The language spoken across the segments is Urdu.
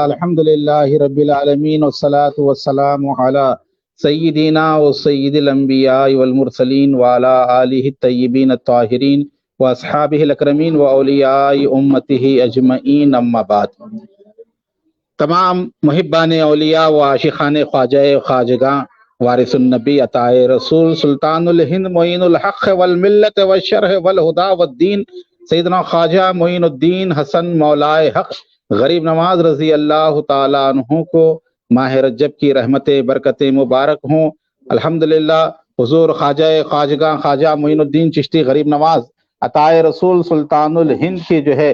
الحمد للہ رب العالمین والصلاة والسلام علی سیدنا و سید الانبیاء والمرسلین وعلی آلہ الطیبین الطاہرین واصحابہ الاکرمین و اولیاء امتہ اجمعین، اما بعد۔ تمام محبان اولیاء و عاشقان خواجہ خواجگاں، وارث النبی عطائے رسول، سلطان الہند معین الحق والملت والشرح والہدا والدین، سیدنا خواجہ معین الدین حسن مولائے حق غریب نواز رضی اللہ تعالیٰ عنہ کو ماہ رجب کی رحمت برکت مبارک ہوں۔ الحمدللہ حضور خواجہ خواجگاں خواجہ معین الدین چشتی غریب نواز عطائے رسول سلطان الہند کی جو ہے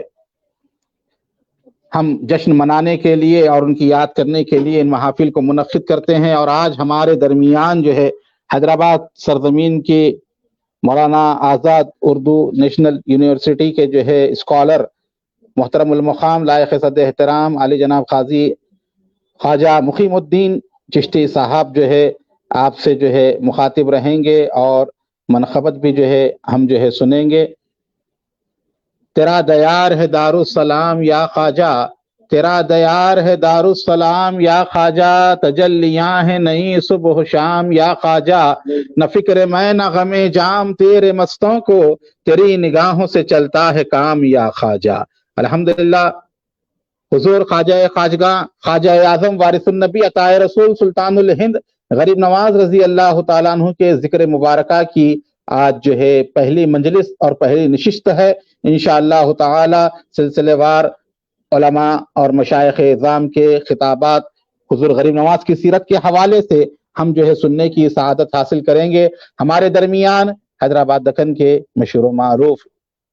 ہم جشن منانے کے لیے اور ان کی یاد کرنے کے لیے ان محافل کو منعقد کرتے ہیں، اور آج ہمارے درمیان جو ہے حیدرآباد سرزمین کی مولانا آزاد اردو نیشنل یونیورسٹی کے جو ہے اسکالر، محترم المقام لائق صد احترام علی جناب قاضی خواجہ مقیم الدین چشتی صاحب جو ہے آپ سے جو ہے مخاطب رہیں گے اور منقبت بھی جو ہے ہم جو ہے سنیں گے۔ تیرا دیار ہے دار السلام یا خواجہ، تیرا دیار ہے دار السلام یا خواجہ، تجلیاں ہیں نئی صبح و شام یا خواجہ، نہ فکر میں نہ غم جام، تیرے مستوں کو تیری نگاہوں سے چلتا ہے کام یا خواجہ۔ الحمدللہ حضور خواجہ خواجگاں خواجہ اعظم وارث النبی عطائے رسول سلطان الہند غریب نواز رضی اللہ تعالیٰ عنہ کے ذکر مبارکہ کی آج جو ہے پہلی مجلس اور پہلی نشست ہے۔ انشاءاللہ تعالی سلسلے وار علماء اور مشائخ اعظام کے خطابات حضور غریب نواز کی سیرت کے حوالے سے ہم جو ہے سننے کی سعادت حاصل کریں گے۔ ہمارے درمیان حیدرآباد دکن کے مشہور و معروف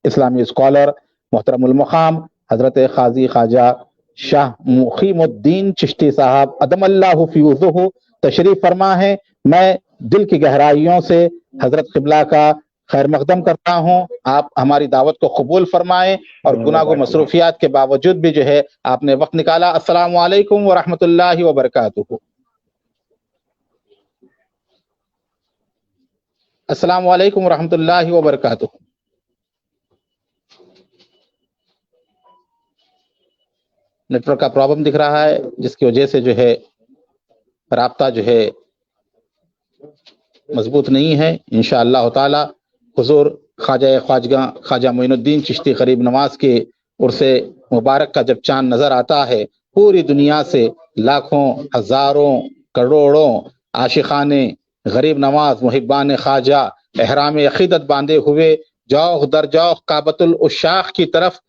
اسلامی اسکالر محترم المقام حضرت قاضی خواجہ شاہ مقیم الدین چشتی صاحب ادم اللہ فیوزہ تشریف فرما ہے۔ میں دل کی گہرائیوں سے حضرت قبلہ کا خیر مقدم کرتا ہوں، آپ ہماری دعوت کو قبول فرمائیں اور گناہ و مصروفیات کے باوجود بھی جو ہے آپ نے وقت نکالا۔ السلام علیکم ورحمۃ اللہ وبرکاتہ۔ السلام علیکم ورحمۃ اللہ وبرکاتہ۔ نیٹ ورک کا پرابلم دکھ رہا ہے جس کی وجہ سے جو ہے رابطہ جو ہے مضبوط نہیں ہے۔ انشاءاللہ تعالی حضور خواجہ خواجگاں خواجہ معین الدین چشتی غریب نواز کے عرص مبارک کا جب چاند نظر آتا ہے، پوری دنیا سے لاکھوں ہزاروں کروڑوں عاشقان غریب نواز محبان خواجہ احرام عقیدت باندھے ہوئے جوخ در جوخ کعبۃ العشاق کی طرف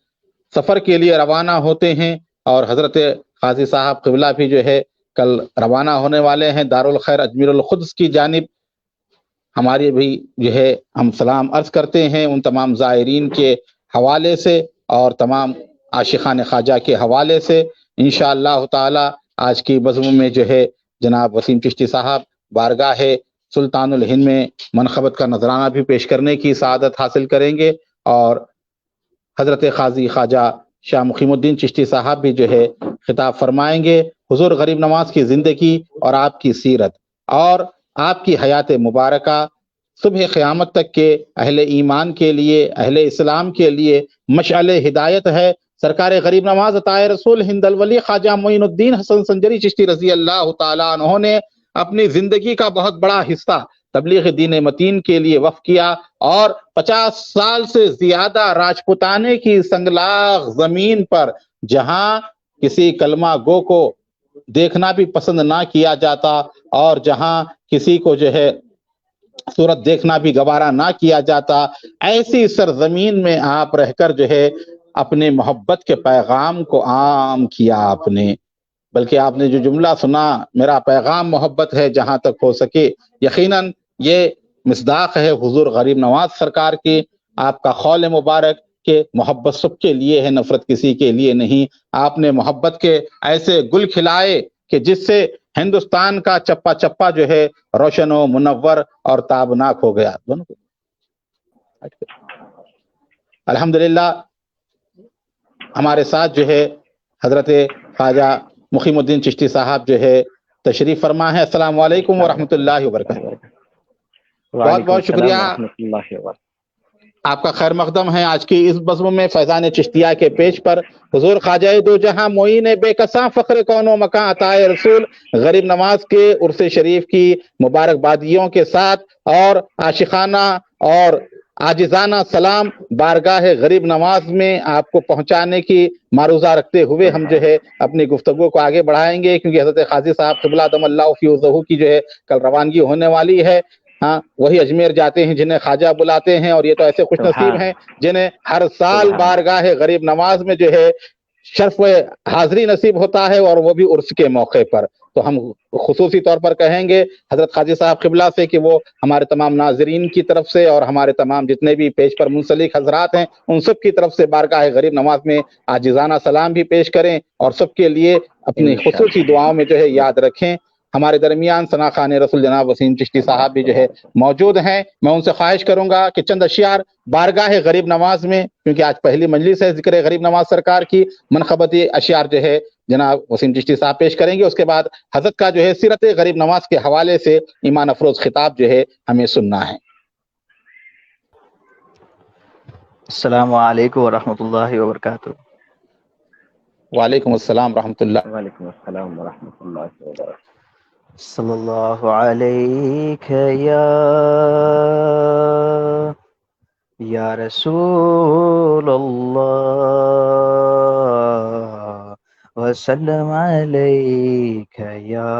سفر کے لیے روانہ ہوتے ہیں، اور حضرت قاضی صاحب قبلہ بھی جو ہے کل روانہ ہونے والے ہیں دارالخیر اجمیر القدس کی جانب۔ ہماری بھی جو ہے ہم سلام عرض کرتے ہیں ان تمام زائرین کے حوالے سے اور تمام عاشقان خواجہ کے حوالے سے۔ انشاءاللہ تعالی آج کی بزم میں جو ہے جناب وسیم چشتی صاحب بارگاہ سلطان الہند میں منقبت کا نذرانہ بھی پیش کرنے کی سعادت حاصل کریں گے، اور حضرت قاضی خواجہ شاہ مقیم الدین چشتی صاحب بھی جو ہے خطاب فرمائیں گے۔ حضور غریب نواز کی زندگی اور آپ کی سیرت اور آپ کی حیات مبارکہ صبح قیامت تک کے اہل ایمان کے لیے، اہل اسلام کے لیے مشعل ہدایت ہے۔ سرکار غریب نواز عطائے رسول ہند الولی خواجہ معین الدین حسن سنجری چشتی رضی اللہ تعالیٰ عنہ نے اپنی زندگی کا بہت بڑا حصہ تبلیغ دین متین کے لیے وقف کیا، اور 50 سال سے زیادہ راجپوتانے کی سنگلاخ زمین پر جہاں کسی کلمہ گو کو دیکھنا بھی پسند نہ کیا جاتا، اور جہاں کسی کو جو ہے صورت دیکھنا بھی گوارا نہ کیا جاتا، ایسی سرزمین میں آپ رہ کر جو ہے اپنے محبت کے پیغام کو عام کیا آپ نے۔ بلکہ آپ نے جو جملہ سنا، میرا پیغام محبت ہے جہاں تک ہو سکے، یقیناً یہ مصداق ہے حضور غریب نواز سرکار کی، آپ کا قول مبارک کہ محبت سب کے لیے ہے، نفرت کسی کے لیے نہیں۔ آپ نے محبت کے ایسے گل کھلائے کہ جس سے ہندوستان کا چپا چپا جو ہے روشن و منور اور تابناک ہو گیا۔ الحمدللہ ہمارے ساتھ جو ہے حضرت خواجہ مقیم الدین چشتی صاحب جو ہے تشریف فرما ہے۔ السلام علیکم ورحمۃ اللہ وبرکاتہ۔ بہت بہت شکریہ، آپ کا خیر مقدم ہے آج کی اس بزم میں فیضان چشتیہ کے پیج پر۔ حضور خواجہ دو جہاں معین بے کساں فخر کون و مکاں عطائے رسول غریب نواز کے عرس شریف کی مبارکبادیوں کے ساتھ اور عاشقانہ اور عاجزانہ سلام بارگاہ غریب نواز میں آپ کو پہنچانے کی معروضہ رکھتے ہوئے ہم جو ہے اپنی گفتگو کو آگے بڑھائیں گے، کیونکہ حضرت قاضی صاحب قبلہ دم اللہ فی عزہ کی جو ہے کل روانگی ہونے والی ہے۔ ہاں، وہی اجمیر جاتے ہیں جنہیں خواجہ بلاتے ہیں، اور یہ تو ایسے خوش نصیب ہیں جنہیں ہر سال بارگاہ غریب نواز میں جو ہے شرف حاضری نصیب ہوتا ہے، اور وہ بھی عرس کے موقع پر۔ تو ہم خصوصی طور پر کہیں گے حضرت قاضی صاحب قبلہ سے کہ وہ ہمارے تمام ناظرین کی طرف سے اور ہمارے تمام جتنے بھی پیج پر منسلک حضرات ہیں ان سب کی طرف سے بارگاہ غریب نواز میں عاجزانہ سلام بھی پیش کریں، اور سب کے لیے اپنی خصوصی دعاؤں میں جو ہے یاد رکھیں۔ ہمارے درمیان ثنا خان رسول جناب وسیم چشتی صاحب بھی جو ہے موجود ہیں، میں ان سے خواہش کروں گا کہ چند اشعار بارگاہ غریب نواز میں، کیونکہ آج پہلی مجلس ہے ذکر غریب نواز سرکار کی، منقبتی اشعار جو ہے جناب وسیم چشتی صاحب پیش کریں گے۔ اس کے بعد حضرت کا جو ہے سیرت غریب نواز کے حوالے سے ایمان افروز خطاب جو ہے ہمیں سننا ہے۔ السلام علیکم ورحمۃ اللہ وبرکاتہ۔ وعلیکم السلام ورحمۃ اللہ۔ وعلیکم السلام ورحمۃ اللہ وبرکاتہ۔ صلی اللہ علیہ یا رسول اللہ، وسلم علیک یا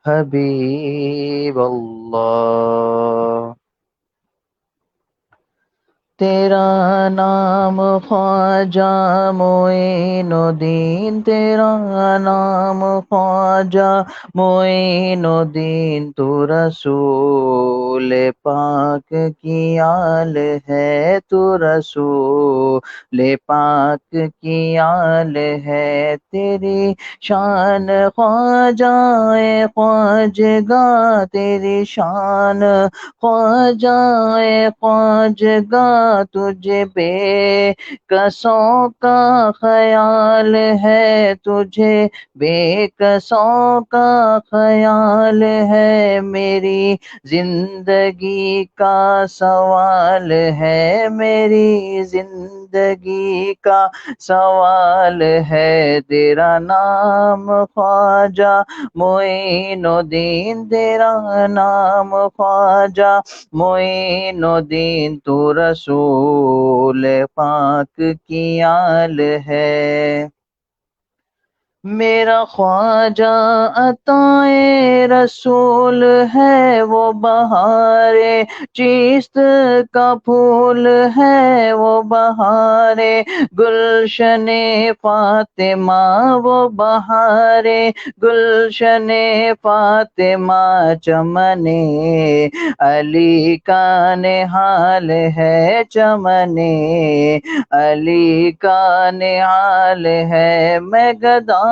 حبیب اللہ۔ تیرا نام خواجہ معین الدین، تیرا نام خواجہ معین الدین، تو رسول پاک کی آل ہے، تو رسول پاک کی آل ہے۔ تیری شان خواجہ خواجگاہ، تیری شان خواجہ خواجگاہ، تجھے بے کسوں کا خیال ہے، تجھے بے کسوں کا خیال ہے۔ میری زندگی کا سوال ہے، میری زندگی کا سوال ہے۔ تیرا نام خواجہ معین الدین، تیرا نام خواجہ معین الدین، تو رسول پاک کی آل ہے۔ میرا خواجہ عطائے رسول ہے، وہ بہار چیست کا پھول ہے، وہ بہار گلشن فاطمہ، وہ بہار گلشن فاطمہ، چمن علی کا نہال ہے، چمن علی کا نہال ہے۔ میں گدائے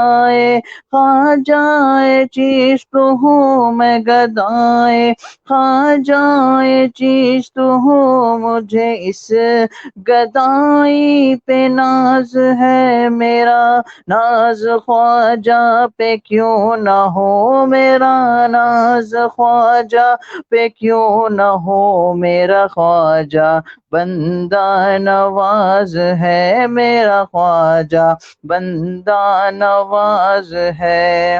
خواجہ چیست ہوں، میں گدائے خواجہ چیست ہوں، مجھے اس گدائی پہ ناز ہے۔ میرا ناز خواجہ پہ کیوں نہ ہو، میرا ناز خواجہ پہ کیوں نہ ہو۔ میرا خواجہ بندہ نواز ہے، میرا خواجہ بندہ نواز ہے۔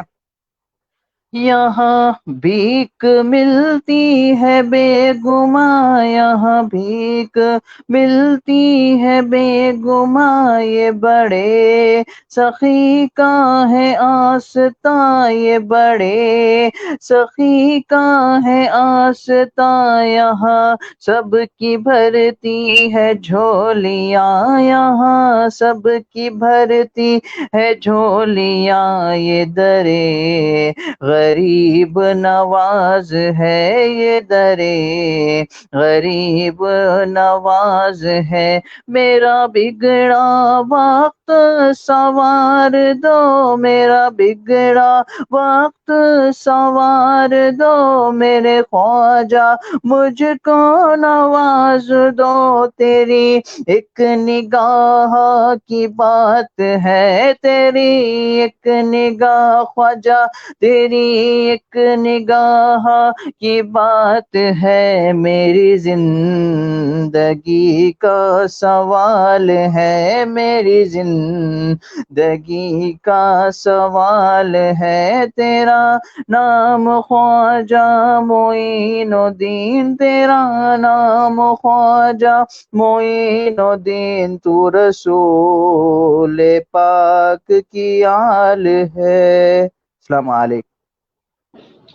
یہاں بھیک ملتی ہے بے گماں، یہاں بھیک ملتی ہے بے گماں، یہ بڑے سخی کا ہے آستاں، یہ بڑے سخی کا ہے آستاں، یہاں سب کی بھرتی ہے جھولیاں، یہاں سب کی بھرتی ہے جھولیاں، یہ درے غریب نواز ہے، یہ درے غریب نواز ہے، میرا بگڑا وقت سنوار دو، میرا بگڑا وقت سنوار دو، میرے خواجہ مجھ کو نواز دو، تیری ایک نگاہ کی بات ہے، تیری ایک نگاہ خواجہ، تیری ایک نگاہ کی بات ہے، میری زندگی کا سوال ہے، میری زندگی کا سوال ہے، تیرا نام خواجہ معین الدین، تیرا نام خواجہ معین الدین، تو رسول پاک کی آل ہے۔ السلام علیکم۔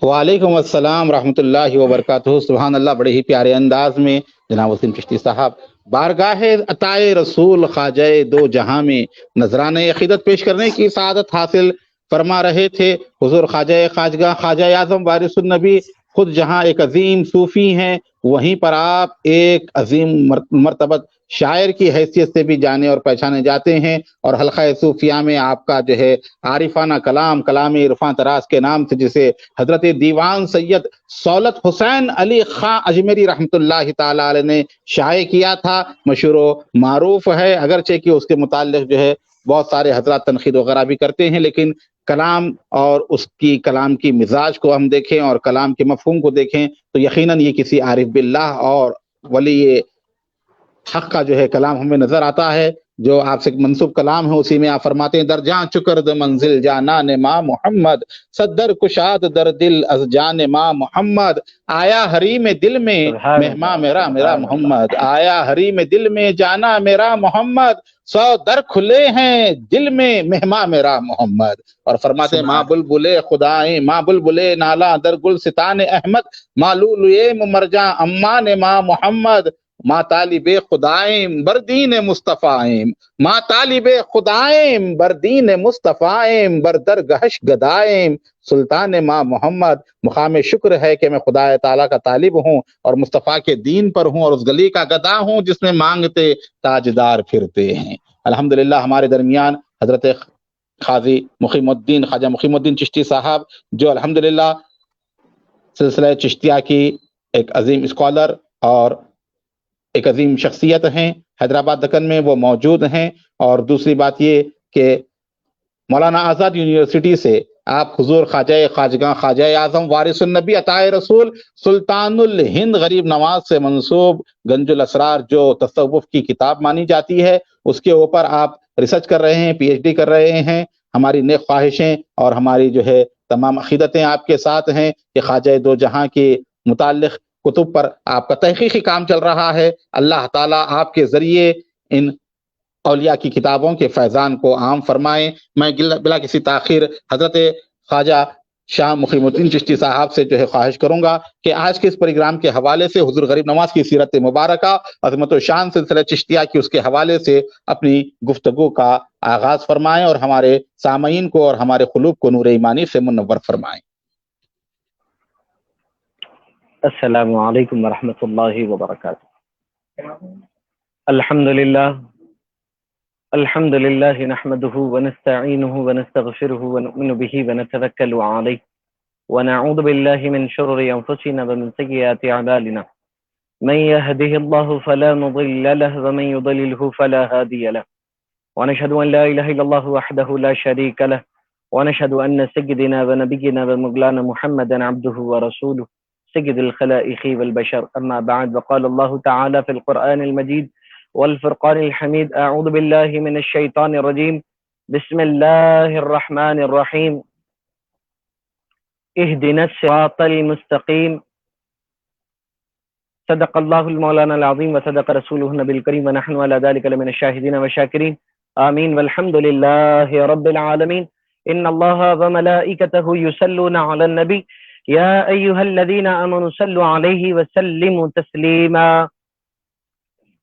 وعلیکم السلام ورحمۃ اللہ وبرکاتہ۔ سبحان اللہ، بڑے ہی پیارے انداز میں جناب وسیم چشتی صاحب بارگاہ عطائے رسول خواجہ دو جہاں میں نذرانہ عقیدت پیش کرنے کی سعادت حاصل فرما رہے تھے۔ حضور خواجہ خواجگاہ خواجہ اعظم وارث النبی خود جہاں ایک عظیم صوفی ہیں، وہیں پر آپ ایک عظیم مرتبہ شاعر کی حیثیت سے بھی جانے اور پہچانے جاتے ہیں، اور حلقہ صوفیہ میں آپ کا جو ہے عارفانہ کلام، کلام عرفاں طراز کے نام سے جسے حضرت دیوان سید سولت حسین علی خاں اجمیری رحمۃ اللہ تعالی علیہ نے شائع کیا تھا، مشہور و معروف ہے، اگرچہ کہ اس کے متعلق جو ہے بہت سارے حضرات تنقید وغیرہ بھی کرتے ہیں، لیکن کلام اور اس کی کلام کی مزاج کو ہم دیکھیں اور کلام کے مفہوم کو دیکھیں تو یقیناً یہ کسی عارف باللہ اور ولی حق کا جو ہے کلام ہمیں نظر آتا ہے۔ جو آپ سے منسوب کلام ہے اسی میں آپ فرماتے ہیں، در جاں چکرد منزل جانان ماں محمد، صدر کشاد در دل از جان ماں محمد، آیا حریم دل میں سبحان مہماں اللہ، میرا میرا سبحان اللہ۔ محمد، آیا حریم دل میں جانا میرا محمد، 100 در کھلے ہیں دل میں مہماں میرا محمد، اور فرماتے ہیں ماں سبحان بلبلے خدائیں، ماں بلبلے نالا در گلستان احمد، معلولئے مرجاں امان ماں محمد، ماں طالب خدائم بردین مصطفائم، ماں طالب خدائم بردین مصطفائم، بر در گہش گدائم، سلطان ماں محمد۔ مقام شکر ہے کہ میں خدا تعالیٰ کا طالب ہوں اور مصطفیٰ کے دین پر ہوں اور اس گلی کا گدا ہوں جس میں مانگتے تاجدار پھرتے ہیں۔ الحمدللہ ہمارے درمیان حضرت قاضی مقیم الدین خواجہ مقیم الدین چشتی صاحب، جو الحمدللہ سلسلہ چشتیہ کی ایک عظیم اسکالر اور ایک عظیم شخصیت ہیں، حیدرآباد دکن میں وہ موجود ہیں، اور دوسری بات یہ کہ مولانا آزاد یونیورسٹی سے آپ حضور خواجہ خواجگاں خواجہ اعظم وارث النبی عطائے رسول سلطان الہند غریب نواز سے منسوب گنج الاسرار جو تصوف کی کتاب مانی جاتی ہے، اس کے اوپر آپ ریسرچ کر رہے ہیں، پی ایچ ڈی کر رہے ہیں۔ ہماری نیک خواہشیں اور ہماری جو ہے تمام عقیدتیں آپ کے ساتھ ہیں کہ خواجہ دو جہاں کے متعلق کتب پر آپ کا تحقیقی کام چل رہا ہے۔ اللہ تعالیٰ آپ کے ذریعے ان اولیاء کی کتابوں کے فیضان کو عام فرمائیں۔ میں بلا کسی تاخیر حضرت خواجہ شاہ مقیم الدین چشتی صاحب سے جو ہے خواہش کروں گا کہ آج کے اس پروگرام کے حوالے سے حضور غریب نواز کی سیرت مبارکہ، عظمت و شان سلسلہ چشتیہ کی اس کے حوالے سے اپنی گفتگو کا آغاز فرمائیں اور ہمارے سامعین کو اور ہمارے قلوب کو نور ایمانی سے منور فرمائیں۔ السلام علیکم ورحمۃ اللہ وبرکاتہ۔ الحمد للہ نحمده ونستعینه ونستغفره ونؤمن به ونتوکل علیہ ونعوذ باللہ من شرور انفسنا ومن سیئات اعمالنا، من يهده الله فلا مضل له ومن يضلله فلا هادي له، ونشهد ان لا اله الا الله وحده لا شريك له، ونشهد ان سيدنا ونبينا ومولانا محمدا عبده ورسوله سيد الخلائق والبشر، اما بعد، وقال الله تعالى في القرآن المجيد والفرقان الحميد، اعوذ بالله من الشيطان الرجيم، بسم الله الرحمن الرحيم، اهدنا الصراط المستقيم. صدق الله المولانا العظيم وصدق رسوله النبي الكريم ونحن على ذلك لمن الشاهدين والشاكرين. آمين والحمد لله رب العالمين. إن الله وملائكته يصلون على النبي يا أيها الذين آمنوا صلوا عليه وسلموا تسليما.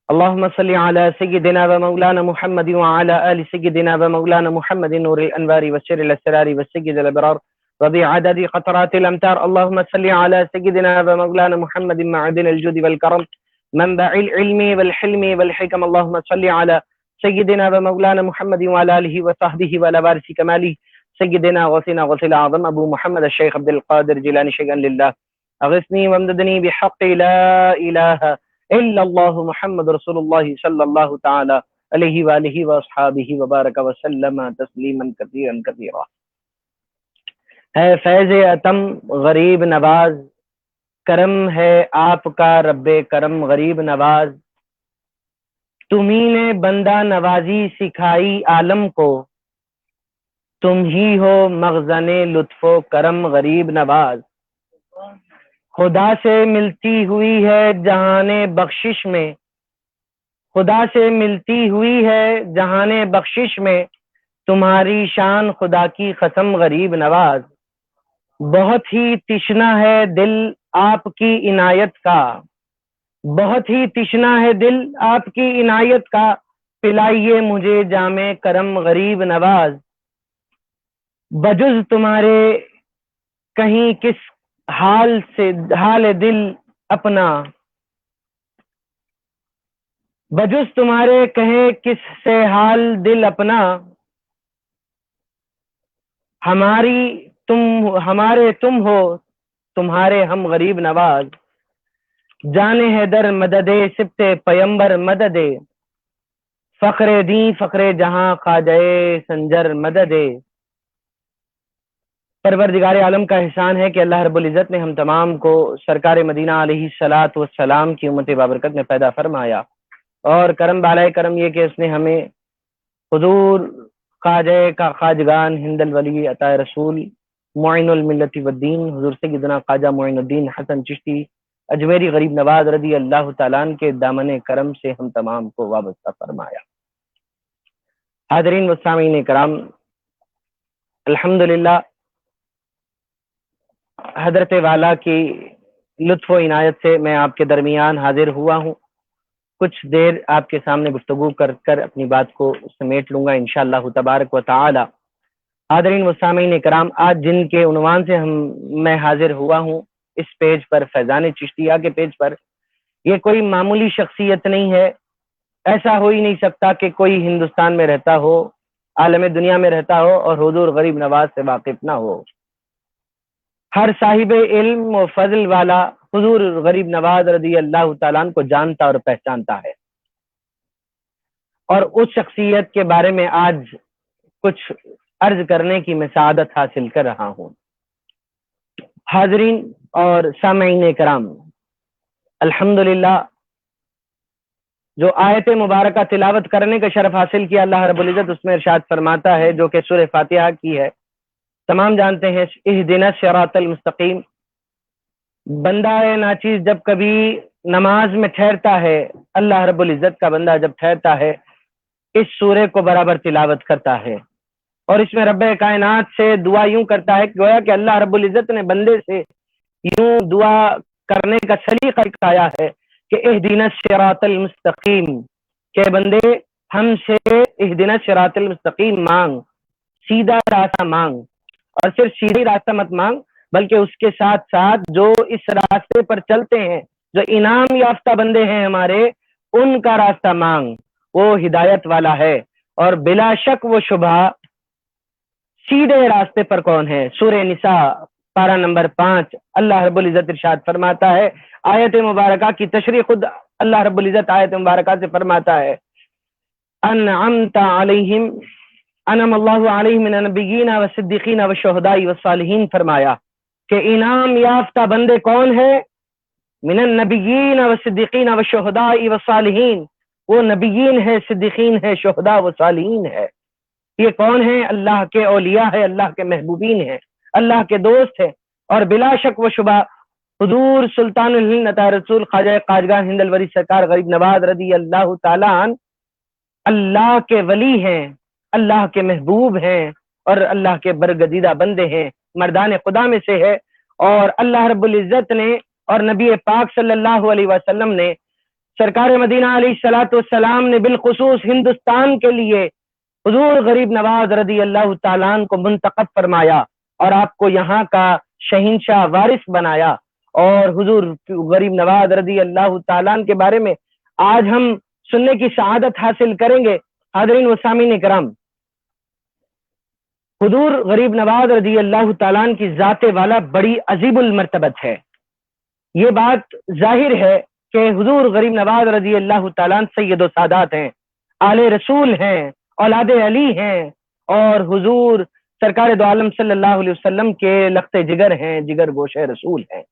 اللهم صل على سيدنا ومولانا محمد وعلى آل سيدنا ومولانا محمد نور الأنوار والسر الأسرار والسيد الأبرار وبعدد قطرات الأمتار. اللهم صل على سيدنا ومولانا محمد معدن الجود والكرم منبع العلم والحلم والحكم. اللهم صل على سيدنا ومولانا محمد وعلى آله وصحبه وعلى وارث كماله سيدنا غوثنا غوث الأعظم أبو محمد الشيخ عبد القادر جيلاني شيئا لله أغثني وامددني بحق لا إله إلا الله محمد رسول الله صلى الله تعالى عليه وآله وأصحابه وبارك وسلم تسليما كثيرا كثيرا. ہے فیض عتم غریب نواز، کرم ہے آپ کا رب کرم غریب نواز. تمہیں نے بندہ نوازی سکھائی عالم کو، تم ہی ہو مخزن لطف و کرم غریب نواز. خدا سے ملتی ہوئی ہے جہان بخشش میں، خدا سے ملتی ہوئی ہے جہان بخشش میں، تمہاری شان خدا کی قسم غریب نواز. بہت ہی تشنا ہے دل آپ کی عنایت کا، بہت ہی تشنا ہے دل آپ کی عنایت کا، پلائیے مجھے جام کرم غریب نواز. بجز تمہارے کہیں کس حال سے حال دل اپنا، بجز تمہارے کہیں کس سے حال دل اپنا، ہمارے تم ہو تمہارے ہم غریب نواز. جانے حیدر مدد سبت پیمبر مدد، فخر دین فخر جہاں خواجہ سنجر مدد. پروردگار عالم کا احسان ہے کہ اللہ رب العزت نے ہم تمام کو سرکار مدینہ علیہ الصلاۃ والسلام کی امت بابرکت میں پیدا فرمایا، اور کرم بالائے کرم یہ کہ اس نے ہمیں حضور خواجہ کا خواجگان ہند الولی عطا رسول معین الملت والدین حضور سیدنا خواجہ معین الدین حسن چشتی اجمیری غریب نواز رضی اللہ تعالیٰ عنہ کے دامن کرم سے ہم تمام کو وابستہ فرمایا. حاضرین و سامعین کرام، الحمدللہ حضرت والا کی لطف و عنایت سے میں آپ کے درمیان حاضر ہوا ہوں. کچھ دیر آپ کے سامنے گفتگو کر کر اپنی بات کو سمیٹ لوں گا انشاءاللہ تبارک و تعالی. حاضرین و سامعین کرام، آج جن کے عنوان سے میں حاضر ہوا ہوں اس پیج پر، فیضان چشتیہ کے پیج پر، یہ کوئی معمولی شخصیت نہیں ہے. ایسا ہو ہی نہیں سکتا کہ کوئی ہندوستان میں رہتا ہو، عالم دنیا میں رہتا ہو اور حضور غریب نواز سے واقف نہ ہو. ہر صاحب علم و فضل والا حضور غریب نواز رضی اللہ تعالیٰ عنہ کو جانتا اور پہچانتا ہے، اور اس شخصیت کے بارے میں آج کچھ عرض کرنے کی میں سعادت حاصل کر رہا ہوں. حاضرین اور سامعین کرام، الحمدللہ جو آیت مبارکہ تلاوت کرنے کا شرف حاصل کیا اللہ رب العزت اس میں ارشاد فرماتا ہے، جو کہ سورہ فاتحہ کی ہے. تمام جانتے ہیں اہدنا الصراط المستقیم. بندہ ناچیز جب کبھی نماز میں ٹھہرتا ہے، اللہ رب العزت کا بندہ جب ٹھہرتا ہے اس سورے کو برابر تلاوت کرتا ہے، اور اس میں رب کائنات سے دعا یوں کرتا ہے گویا کہ اللہ رب العزت نے بندے سے یوں دعا کرنے کا سلیقہ سکھایا ہے کہ اہدنا الصراط المستقیم، کہ بندے ہم سے اہدنا الصراط المستقیم مانگ، سیدھا راستہ مانگ. اور صرف سیدھی راستہ مت مانگ بلکہ اس کے ساتھ ساتھ جو اس راستے پر چلتے ہیں، جو انعام یافتہ بندے ہیں ہمارے، ان کا راستہ مانگ، وہ ہدایت والا ہے. اور بلا شک وہ شبہ سیدھے راستے پر کون ہے؟ سورہ نساء پارہ نمبر 5 اللہ رب العزت ارشاد فرماتا ہے، آیت مبارکہ کی تشریح خود اللہ رب العزت آیت مبارکہ سے فرماتا ہے، انعمت علیہم انعم اللہ علیہم من النبیین والصدیقین والشہداء والصالحین، فرمایا کہ انعام یافتہ بندے کون ہیں؟ من النبیین والصدیقین والشہداء والصالحین، وہ نبیین ہے، صدیقین ہے، شہداء و صالحین ہے. یہ کون ہیں؟ اللہ کے اولیاء ہے، اللہ کے محبوبین ہیں، اللہ کے دوست ہیں. اور بلا شک و شبہ حضور سلطان الہند عطا رسول خواجہ خواجگاہ ہند الوری سرکار غریب نواز رضی اللہ تعالیٰ عنہ اللہ کے ولی ہیں، اللہ کے محبوب ہیں اور اللہ کے برگزیدہ بندے ہیں، مردان خدا میں سے ہے. اور اللہ رب العزت نے اور نبی پاک صلی اللہ علیہ وسلم نے سرکار مدینہ علیہ الصلوۃ والسلام نے بالخصوص ہندوستان کے لیے حضور غریب نواز رضی اللہ تعالیٰ عنہ کو منتخب فرمایا اور آپ کو یہاں کا شہنشاہ وارث بنایا. اور حضور غریب نواز رضی اللہ تعالیٰ عنہ کے بارے میں آج ہم سننے کی سعادت حاصل کریں گے. حاضرین و سامعین کرام، حضور غریب نواز رضی اللہ تعالیٰ عنہ کی ذات والا بڑی عظیم المرتبت ہے. یہ بات ظاہر ہے کہ حضور غریب نواز رضی اللہ تعالیٰ عنہ سید و سادات ہیں، آل رسول ہیں، اولاد علی ہیں اور حضور سرکار دو عالم صلی اللہ علیہ وسلم کے لخت جگر ہیں، جگر گوشہ رسول ہیں.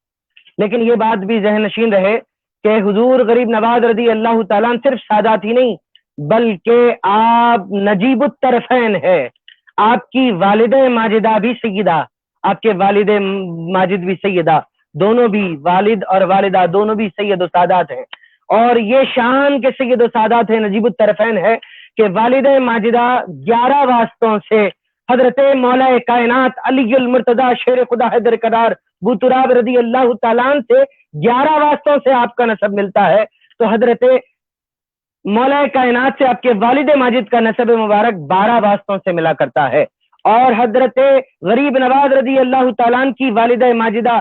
لیکن یہ بات بھی ذہن نشین رہے کہ حضور غریب نواز رضی اللہ تعالیٰ عنہ صرف سادات ہی نہیں بلکہ آپ نجیب الطرفین ہے. آپ کی والدہ ماجدہ بھی سیدہ، آپ کے والد ماجد بھی سیدہ، دونوں بھی والد اور والدہ دونوں بھی سید و سادات ہیں. اور یہ شان کے سید و سادات ہیں، نجیب الطرفین ہے کہ والد ماجدہ 11 واسطوں سے حضرت مولا کائنات علی المرتضی شیر خدا حیدر قرار بوتراب رضی اللہ تعالیٰ عنہ سے 11 واسطوں سے آپ کا نسب ملتا ہے. تو حضرت مولا کائنات سے آپ کے والد ماجد کا نسب مبارک 12 واسطوں سے ملا کرتا ہے. اور حضرت غریب نواز رضی اللہ تعالیٰ عنہ کی والد ماجدہ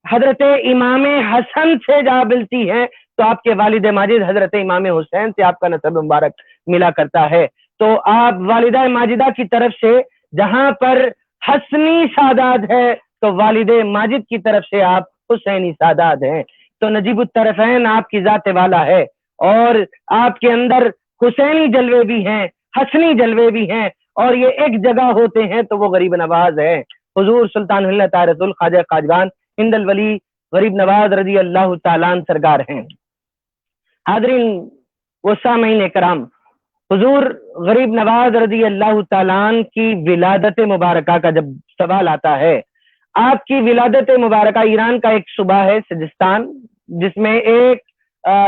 حضرت امام حسن سے جا ملتی ہے تو آپ کے والد ماجد حضرت امام حسین سے آپ کا نسب مبارک ملا کرتا ہے. تو آپ والدہ ماجدہ کی طرف سے جہاں پر حسنی سادات ہے تو والد ماجد کی طرف سے آپ حسینی سادات ہیں. تو نجیب الطرفین آپ کی ذات والا ہے اور آپ کے اندر حسینی جلوے بھی ہیں، حسنی جلوے بھی ہیں اور یہ ایک جگہ ہوتے ہیں تو وہ غریب نواز ہے. حضور سلطان الہند عطا رسول خواجہ خواجگان ہند الولی غریب نواز رضی اللہ تعالیٰ عنہ سرکار ہیں. حاضرین و سامعین کرام، حضور غریب نواز رضی اللہ تعالیٰ عنہ کی ولادت مبارکہ کا جب سوال آتا ہے، آپ کی ولادت مبارکہ ایران کا ایک صوبہ ہے سجستان، جس میں ایک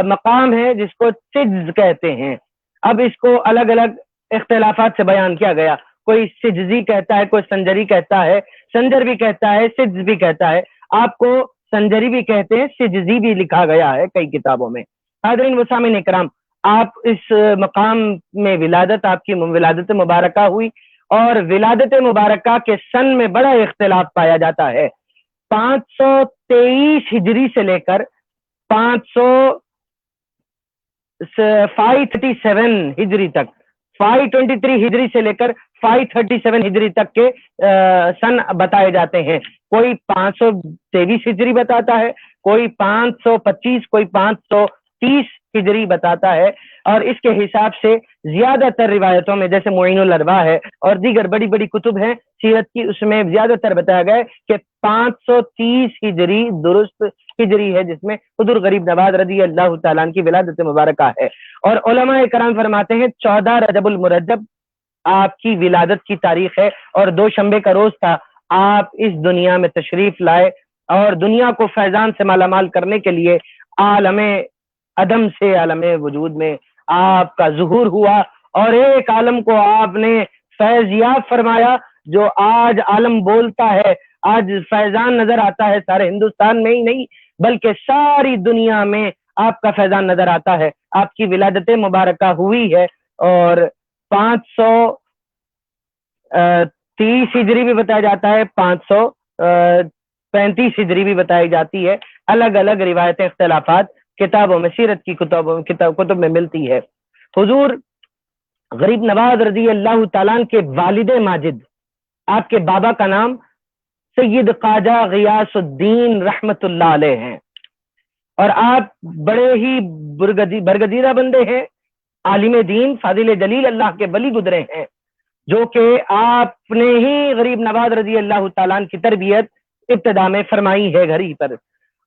مقام ہے جس کو سجز کہتے ہیں. اب اس کو الگ الگ اختلافات سے بیان کیا گیا، کوئی سجزی کہتا ہے، کوئی سنجری کہتا ہے، سنجر بھی کہتا ہے، سجز بھی کہتا ہے. آپ کو سنجری بھی کہتے ہیں، سجزی بھی لکھا گیا ہے کئی کتابوں میں. حاضرین و سامعین کرام، آپ اس مقام میں ولادت، آپ کی ولادت مبارکہ ہوئی اور ولادت مبارکہ کے سن میں بڑا اختلاف پایا جاتا ہے. 523 ہجری سے لے کر 537 ہجری تک، 523 ہجری سے لے کر 537 ہجری تک کے سن بتائے جاتے ہیں. کوئی 523 ہجری بتاتا ہے، کوئی 525، کوئی 530 ہجری بتاتا ہے. اور اس کے حساب سے زیادہ تر روایتوں میں جیسے معین الارباح ہے اور دیگر بڑی بڑی کتب ہیں سیرت کی، اس میں زیادہ تر بتایا گیا ہے کہ 530 ہجری درست ہجری ہے جس میں حضور غریب نواز رضی اللہ تعالیٰ عنہ کی ولادت مبارکہ ہے. اور علماء کرام فرماتے ہیں 14 رجب المرجب آپ کی ولادت کی تاریخ ہے اور 2 شنبے کا روز تھا آپ اس دنیا میں تشریف لائے اور دنیا کو فیضان سے مالا مال کرنے کے لیے عالم عدم سے عالم وجود میں آپ کا ظہور ہوا اور ایک عالم کو آپ نے فیض یاب فرمایا جو آج عالم بولتا ہے، آج فیضان نظر آتا ہے. سارے ہندوستان میں ہی نہیں بلکہ ساری دنیا میں آپ کا فیضان نظر آتا ہے. آپ کی ولادت مبارکہ ہوئی ہے اور 530 ہجری بھی بتایا جاتا ہے، 535 ہجری بھی بتائی جاتی ہے. الگ الگ روایتیں اختلافات کتابوں میں، سیرت کی کتب میں ملتی ہے. حضور غریب نواز رضی اللہ تعالیٰ عنہ کے والد ماجد، آپ کے بابا کا نام سید خواجہ غیاث الدین رحمت اللہ علیہ ہیں اور آپ بڑے ہی برگزیدہ بندے ہیں، عالم دین، فاضل جلیل، اللہ کے ولی گزرے ہیں جو کہ آپ نے ہی غریب نواز رضی اللہ تعالیٰ عنہ کی تربیت ابتدا میں فرمائی ہے گھر ہی پر.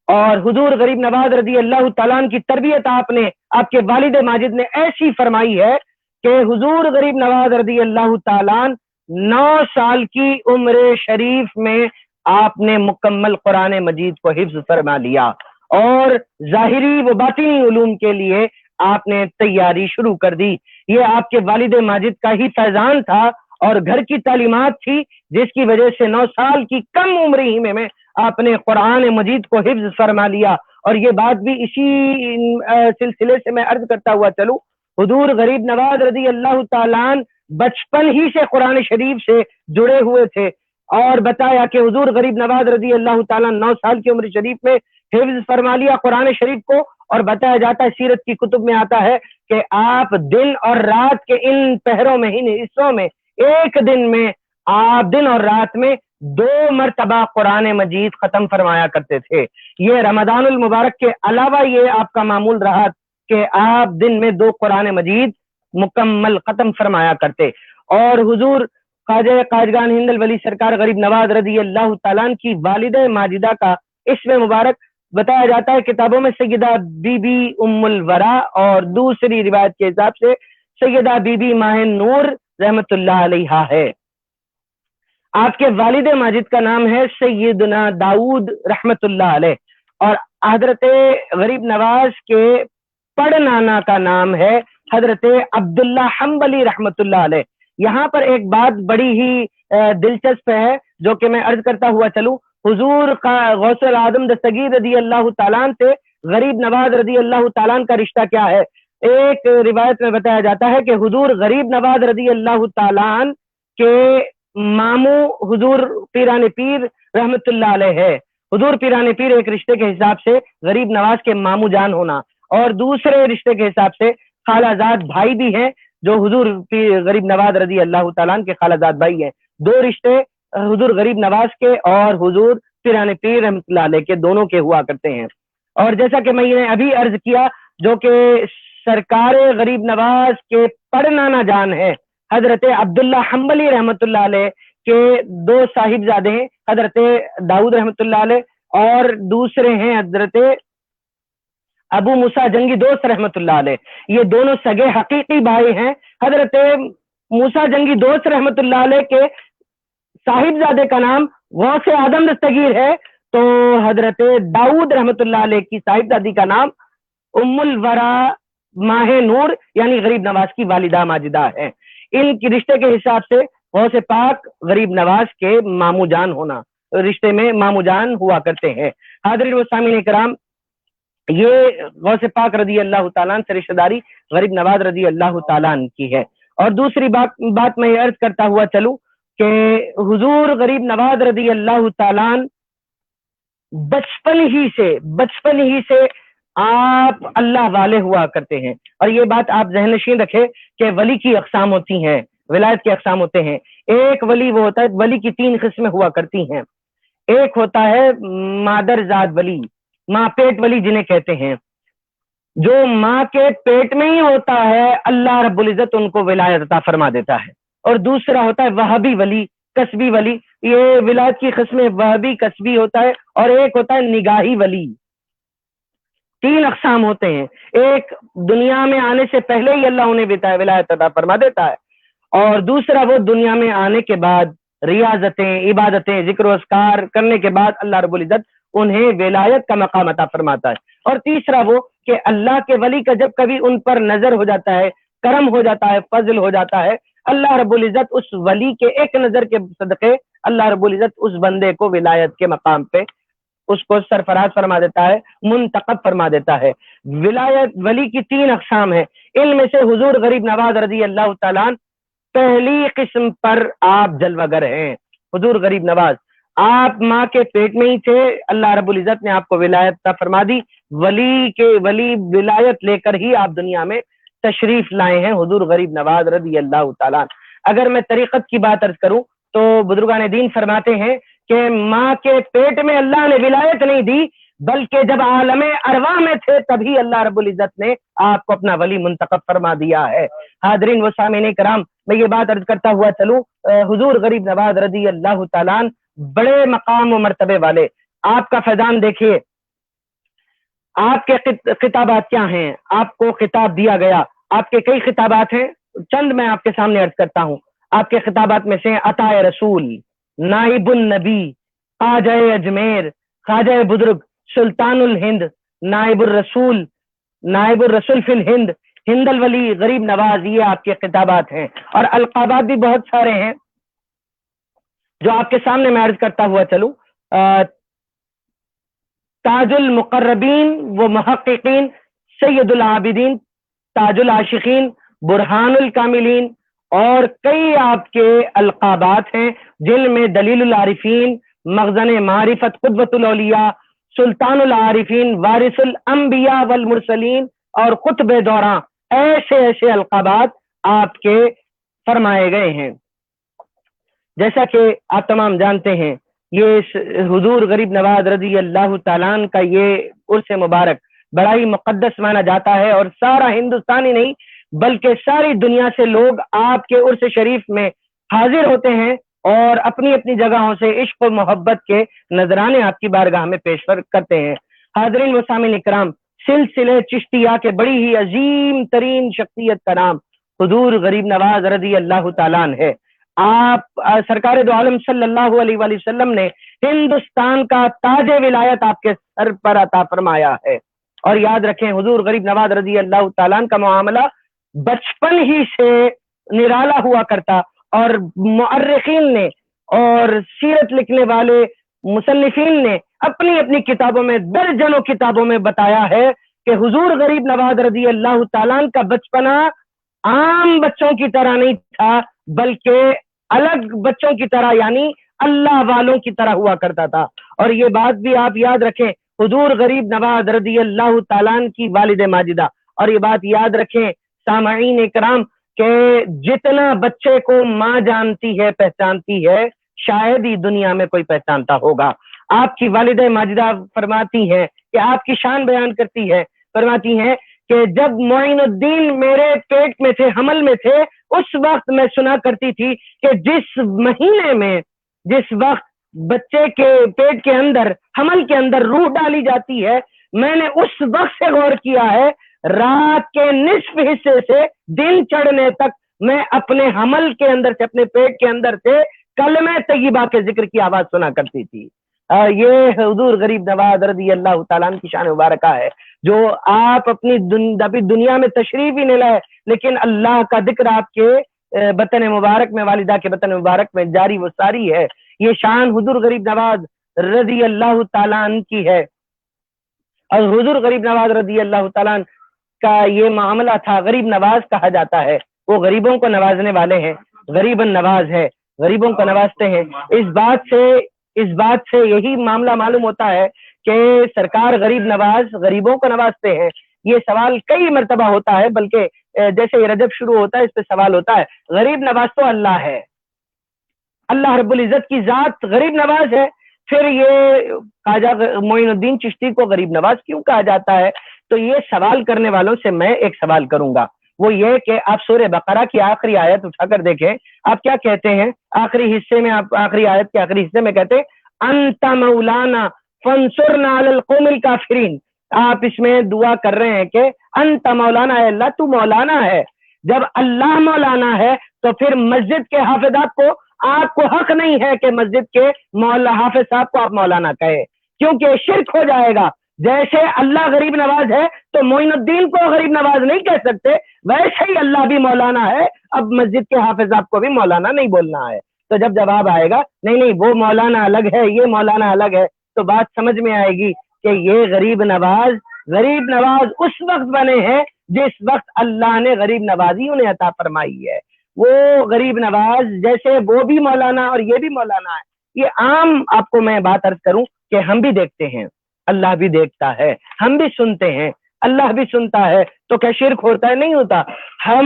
اور حضور غریب نواز رضی اللہ تعالیٰ عنہ کی تربیت آپ کے والد ماجد نے ایسی فرمائی ہے کہ حضور غریب نواز رضی اللہ تعالیٰ عنہ 9 سال کی عمر شریف میں آپ نے مکمل قرآن مجید کو حفظ فرما لیا اور ظاہری و باطنی علوم کے لیے آپ نے تیاری شروع کر دی. یہ آپ کے والد ماجد کا ہی فیضان تھا اور گھر کی تعلیمات تھی جس کی وجہ سے 9 سال کی کم عمر ہی میں آپ نے قرآن مجید کو حفظ فرما لیا. اور یہ بات بھی اسی سلسلے سے میں عرض کرتا ہوا چلوں، حضور غریب نواز رضی اللہ تعالیٰ بچپن ہی سے قرآن شریف سے جڑے ہوئے تھے اور بتایا کہ حضور غریب نواز رضی اللہ تعالیٰ 9 سال کی عمر شریف میں حفظ فرما لیا قرآن شریف کو. اور بتایا جاتا ہے، سیرت کی کتب میں آتا ہے کہ آپ دن اور رات کے ان پہروں میں ہی حصوں میں ایک دن میں آپ دن اور رات میں 2 مرتبہ قرآن مجید ختم فرمایا کرتے تھے. یہ رمضان المبارک کے علاوہ یہ آپ کا معمول رہا کہ آپ دن میں 2 قرآن مجید مکمل ختم فرمایا کرتے. اور حضور خواجہ قاجگان ہند الولی سرکار غریب نواز رضی اللہ تعالیٰ کی والدہ ماجدہ کا اسم مبارک بتایا جاتا ہے کتابوں میں سیدہ بی بی ام الورا، اور دوسری روایت کے حساب سے سیدہ بی بی ماہ نور رحمت اللہ علیہا ہے. آپ کے والد ماجد کا نام ہے سیدنا داؤد رحمت اللہ علیہ، اور حضرت غریب نواز کے پڑ نانا کا نام ہے حضرت عبداللہ حنبلی رحمت اللہ علیہ. یہاں پر ایک بات بڑی ہی دلچسپ ہے جو کہ میں عرض کرتا ہوا چلوں. حضور غوث العظم دستگیر رضی اللہ تعالیٰ سے غریب نواز رضی اللہ تعالیٰ کا رشتہ کیا ہے؟ ایک روایت میں بتایا جاتا ہے کہ حضور غریب نواز رضی اللہ تعالیٰ کے ماموں حضور پیران پیر رحمت اللہ علیہ ہے. حضور پیران پیر ایک رشتے کے حساب سے غریب نواز کے ماموں جان ہونا، اور دوسرے رشتے کے حساب سے خالہ زاد بھائی بھی ہیں جو حضور غریب نواز رضی اللہ تعالیٰ کے خالہ زاد بھائی ہیں. 2 رشتے حضور غریب نواز کے اور حضور پیران پیر رحمت اللہ علیہ کے دونوں کے ہوا کرتے ہیں. اور جیسا کہ میں نے ابھی عرض کیا جو کہ سرکار غریب نواز کے پڑنانا جان ہے حضرت عبداللہ حنبلی رحمت اللہ علیہ کے 2 صاحبزادے ہیں، حضرت داؤد رحمت اللہ علیہ اور دوسرے ہیں حضرت ابو موسیٰ جنگی دوست رحمت اللہ علیہ. یہ دونوں سگے حقیقی بھائی ہیں. حضرت موسیٰ جنگی دوست رحمت اللہ علیہ کے صاحبزادے کا نام غوث اعظم دستگیر ہے، تو حضرت داؤد رحمت اللہ علیہ کی صاحبزادی کا نام ام الورا ماہ نور یعنی غریب نواز کی والدہ ماجدہ ہے. ان کے رشتے کے حساب سے غوث پاک غریب نواز کے ماموں جان ہونا، رشتے میں ماموں جان ہوا کرتے ہیں. حاضرین و سامعین کرام، یہ غوث پاک رضی اللہ تعالیٰ سے رشتہ داری غریب نواز رضی اللہ تعالیٰ کی ہے. اور دوسری بات میں عرض کرتا ہوا چلوں کہ حضور غریب نواز رضی اللہ تعالیٰ بچپن ہی سے آپ اللہ والے ہوا کرتے ہیں. اور یہ بات آپ ذہن نشین رکھیں کہ ولی کی اقسام ہوتی ہیں، ولایت کے اقسام ہوتے ہیں. ایک ولی وہ ہوتا ہے، ولی کی 3 قسمیں ہوا کرتی ہیں. ایک ہوتا ہے مادر زاد ولی، ماں پیٹ ولی جنہیں کہتے ہیں، جو ماں کے پیٹ میں ہی ہوتا ہے اللہ رب العزت ان کو ولایت عطا فرما دیتا ہے. اور دوسرا ہوتا ہے وہابی ولی، کسبی ولی. یہ ولایت کی قسمیں وہابی کسبی ہوتا ہے، اور ایک ہوتا ہے نگاہی ولی. 3 اقسام ہوتے ہیں. ایک دنیا میں آنے سے پہلے ہی اللہ انہیں ولایت عطا فرما دیتا ہے، اور دوسرا وہ دنیا میں آنے کے بعد ریاضتیں عبادتیں ذکر و اذکار کرنے کے بعد اللہ رب العزت انہیں ولایت کا مقام عطا فرماتا ہے. اور تیسرا وہ کہ اللہ کے ولی کا جب کبھی ان پر نظر ہو جاتا ہے، کرم ہو جاتا ہے، فضل ہو جاتا ہے، اللہ رب العزت اس ولی کے ایک نظر کے صدقے اللہ رب العزت اس بندے کو ولایت کے مقام پہ اس کو سرفراز فرما دیتا ہے، منتخب فرما دیتا ہے. ولایت ولی کی 3 اقسام ہیں. ان میں سے حضور غریب نواز رضی اللہ تعالیٰ پہلی قسم پر آپ جلوہ گر ہیں. حضور غریب نواز آپ ماں کے پیٹ میں ہی تھے، اللہ رب العزت نے آپ کو ولایت عطا فرما دی. ولی ولایت لے کر ہی آپ دنیا میں تشریف لائے ہیں حضور غریب نواز رضی اللہ تعالیٰ. اگر میں طریقت کی بات عرض کروں تو بزرگان دین فرماتے ہیں کہ ماں کے پیٹ میں اللہ نے ولایت نہیں دی، بلکہ جب عالم ارواح میں تھے تبھی اللہ رب العزت نے آپ کو اپنا ولی منتخب فرما دیا ہے. حاضرین و سامعین کرام، میں یہ بات عرض کرتا ہوا چلوں، حضور غریب نواز رضی اللہ تعالیٰ بڑے مقام و مرتبے والے. آپ کا فیضان دیکھیے، آپ کے خطابات کیا ہیں؟ آپ کو خطاب دیا گیا، آپ کے کئی خطابات ہیں، چند میں آپ کے سامنے عرض کرتا ہوں. آپ کے خطابات میں سے عطائے رسول، نائب النبی، خواجہ اجمیر، خواجہ بزرگ سلطان الہند، نائب الرسول فی الہند، ہند الولی، غریب نواز، یہ آپ کے خطابات ہیں. اور القابات بھی بہت سارے ہیں جو آپ کے سامنے میں عرض کرتا ہوا چلوں. تاج المقربین و محققین، سید العابدین، تاج العاشقین، برہان الکاملین، اور کئی آپ کے القابات ہیں جن میں دلیل العارفین، مخزن معرفت، قدوۃ الاولیاء، سلطان العارفین، وارث الانبیاء والمرسلین، اور قطب دوراں، ایسے القابات آپ کے فرمائے گئے ہیں. جیسا کہ آپ تمام جانتے ہیں یہ حضور غریب نواز رضی اللہ تعالیٰ عنہ کا یہ عرس مبارک بڑا ہی مقدس مانا جاتا ہے، اور سارا ہندوستانی نہیں بلکہ ساری دنیا سے لوگ آپ کے عرس شریف میں حاضر ہوتے ہیں اور اپنی اپنی جگہوں سے عشق و محبت کے نذرانے آپ کی بارگاہ میں پیش کرتے ہیں. حاضرین و سامعین اکرام، سلسلے چشتیہ کے بڑی ہی عظیم ترین شخصیت کا نام حضور غریب نواز رضی اللہ تعالیٰ عنہ ہے. آپ سرکار دو عالم صلی اللہ علیہ وآلہ وسلم نے ہندوستان کا تاج ولایت آپ کے سر پر عطا فرمایا ہے. اور یاد رکھیں حضور غریب نواز رضی اللہ تعالیٰ عنہ کا معاملہ بچپن ہی سے نرالا ہوا کرتا، اور مؤرخین نے اور سیرت لکھنے والے مصنفین نے اپنی اپنی کتابوں میں درجنوں کتابوں میں بتایا ہے کہ حضور غریب نواز رضی اللہ تعالیٰ عنہ کا بچپنا عام بچوں کی طرح نہیں تھا بلکہ الگ بچوں کی طرح، یعنی اللہ والوں کی طرح ہوا کرتا تھا. اور یہ بات بھی آپ یاد رکھیں حضور غریب نواز رضی اللہ تعالیٰ عنہ کی والد ماجدہ، اور یہ بات یاد رکھیں سامعین اکرام کہ جتنا بچے کو ماں جانتی ہے پہچانتی ہے شاید ہی دنیا میں کوئی پہچانتا ہوگا. آپ کی والدہ ماجدہ فرماتی ہیں کہ آپ کی شان بیان کرتی ہے، فرماتی ہیں کہ جب معین الدین میرے پیٹ میں تھے، حمل میں تھے، اس وقت میں سنا کرتی تھی کہ جس مہینے میں جس وقت بچے کے پیٹ کے اندر، حمل کے اندر روح ڈالی جاتی ہے، میں نے اس وقت سے غور کیا ہے رات کے نصف حصے سے دن چڑھنے تک میں اپنے حمل کے اندر سے، اپنے پیٹ کے اندر سے کلمہ طیبہ کے ذکر کی آواز سنا کرتی تھی. یہ حضور غریب نواز رضی اللہ تعالیٰ عنہ کی شان مبارکہ ہے جو آپ اپنی دنیا میں تشریف ہی نہیں لائے لیکن اللہ کا ذکر آپ کے بطن مبارک میں، والدہ کے بطن مبارک میں جاری و ساری ہے. یہ شان حضور غریب نواز رضی اللہ تعالیٰ عنہ کی ہے. اور حضور غریب نواز رضی اللہ تعالیٰ عنہ کا یہ معاملہ تھا. غریب نواز کہا جاتا ہے، وہ غریبوں کو نوازنے والے ہیں، غریب النواز ہے، غریبوں کو نوازتے ہیں. اس بات سے یہی معاملہ معلوم ہوتا ہے کہ سرکار غریب نواز غریبوں کو نوازتے ہیں. یہ سوال کئی مرتبہ ہوتا ہے، بلکہ جیسے یہ رجب شروع ہوتا ہے اس پہ سوال ہوتا ہے. غریب نواز تو اللہ ہے، اللہ رب العزت کی ذات غریب نواز ہے، پھر یہ خواجہ معین الدین چشتی کو غریب نواز کیوں کہا جاتا ہے؟ تو یہ سوال کرنے والوں سے میں ایک سوال کروں گا، وہ یہ کہ آپ سورہ بقرہ کی آخری آیت اٹھا کر دیکھیں. آپ کیا کہتے ہیں آخری حصے میں؟ آپ آخری آیت کے آخری حصے میں کہتے ہیں انت مولانا فانصرنا علی القوم الکافرین. آپ اس میں دعا کر رہے ہیں کہ انت مولانا، اے اللہ تو مولانا ہے. جب اللہ مولانا ہے تو پھر مسجد کے حافظات کو آپ کو حق نہیں ہے کہ مسجد کے مولا حافظ صاحب کو آپ مولانا کہے، کیونکہ شرک ہو جائے گا. جیسے اللہ غریب نواز ہے تو معین الدین کو غریب نواز نہیں کہہ سکتے، ویسے ہی اللہ بھی مولانا ہے، اب مسجد کے حافظ آپ کو بھی مولانا نہیں بولنا ہے. تو جب جواب آئے گا نہیں وہ مولانا الگ ہے، یہ مولانا الگ ہے، تو بات سمجھ میں آئے گی کہ یہ غریب نواز اس وقت بنے ہیں جس وقت اللہ نے غریب نوازی انہیں عطا فرمائی ہے. وہ غریب نواز جیسے وہ بھی مولانا اور یہ بھی مولانا ہے. یہ عام آپ کو میں بات عرض کروں کہ ہم بھی دیکھتے ہیں، اللہ بھی دیکھتا ہے، ہم بھی سنتے ہیں، اللہ بھی سنتا ہے. تو کیا شرک ہوتا ہے؟ نہیں ہوتا. ہم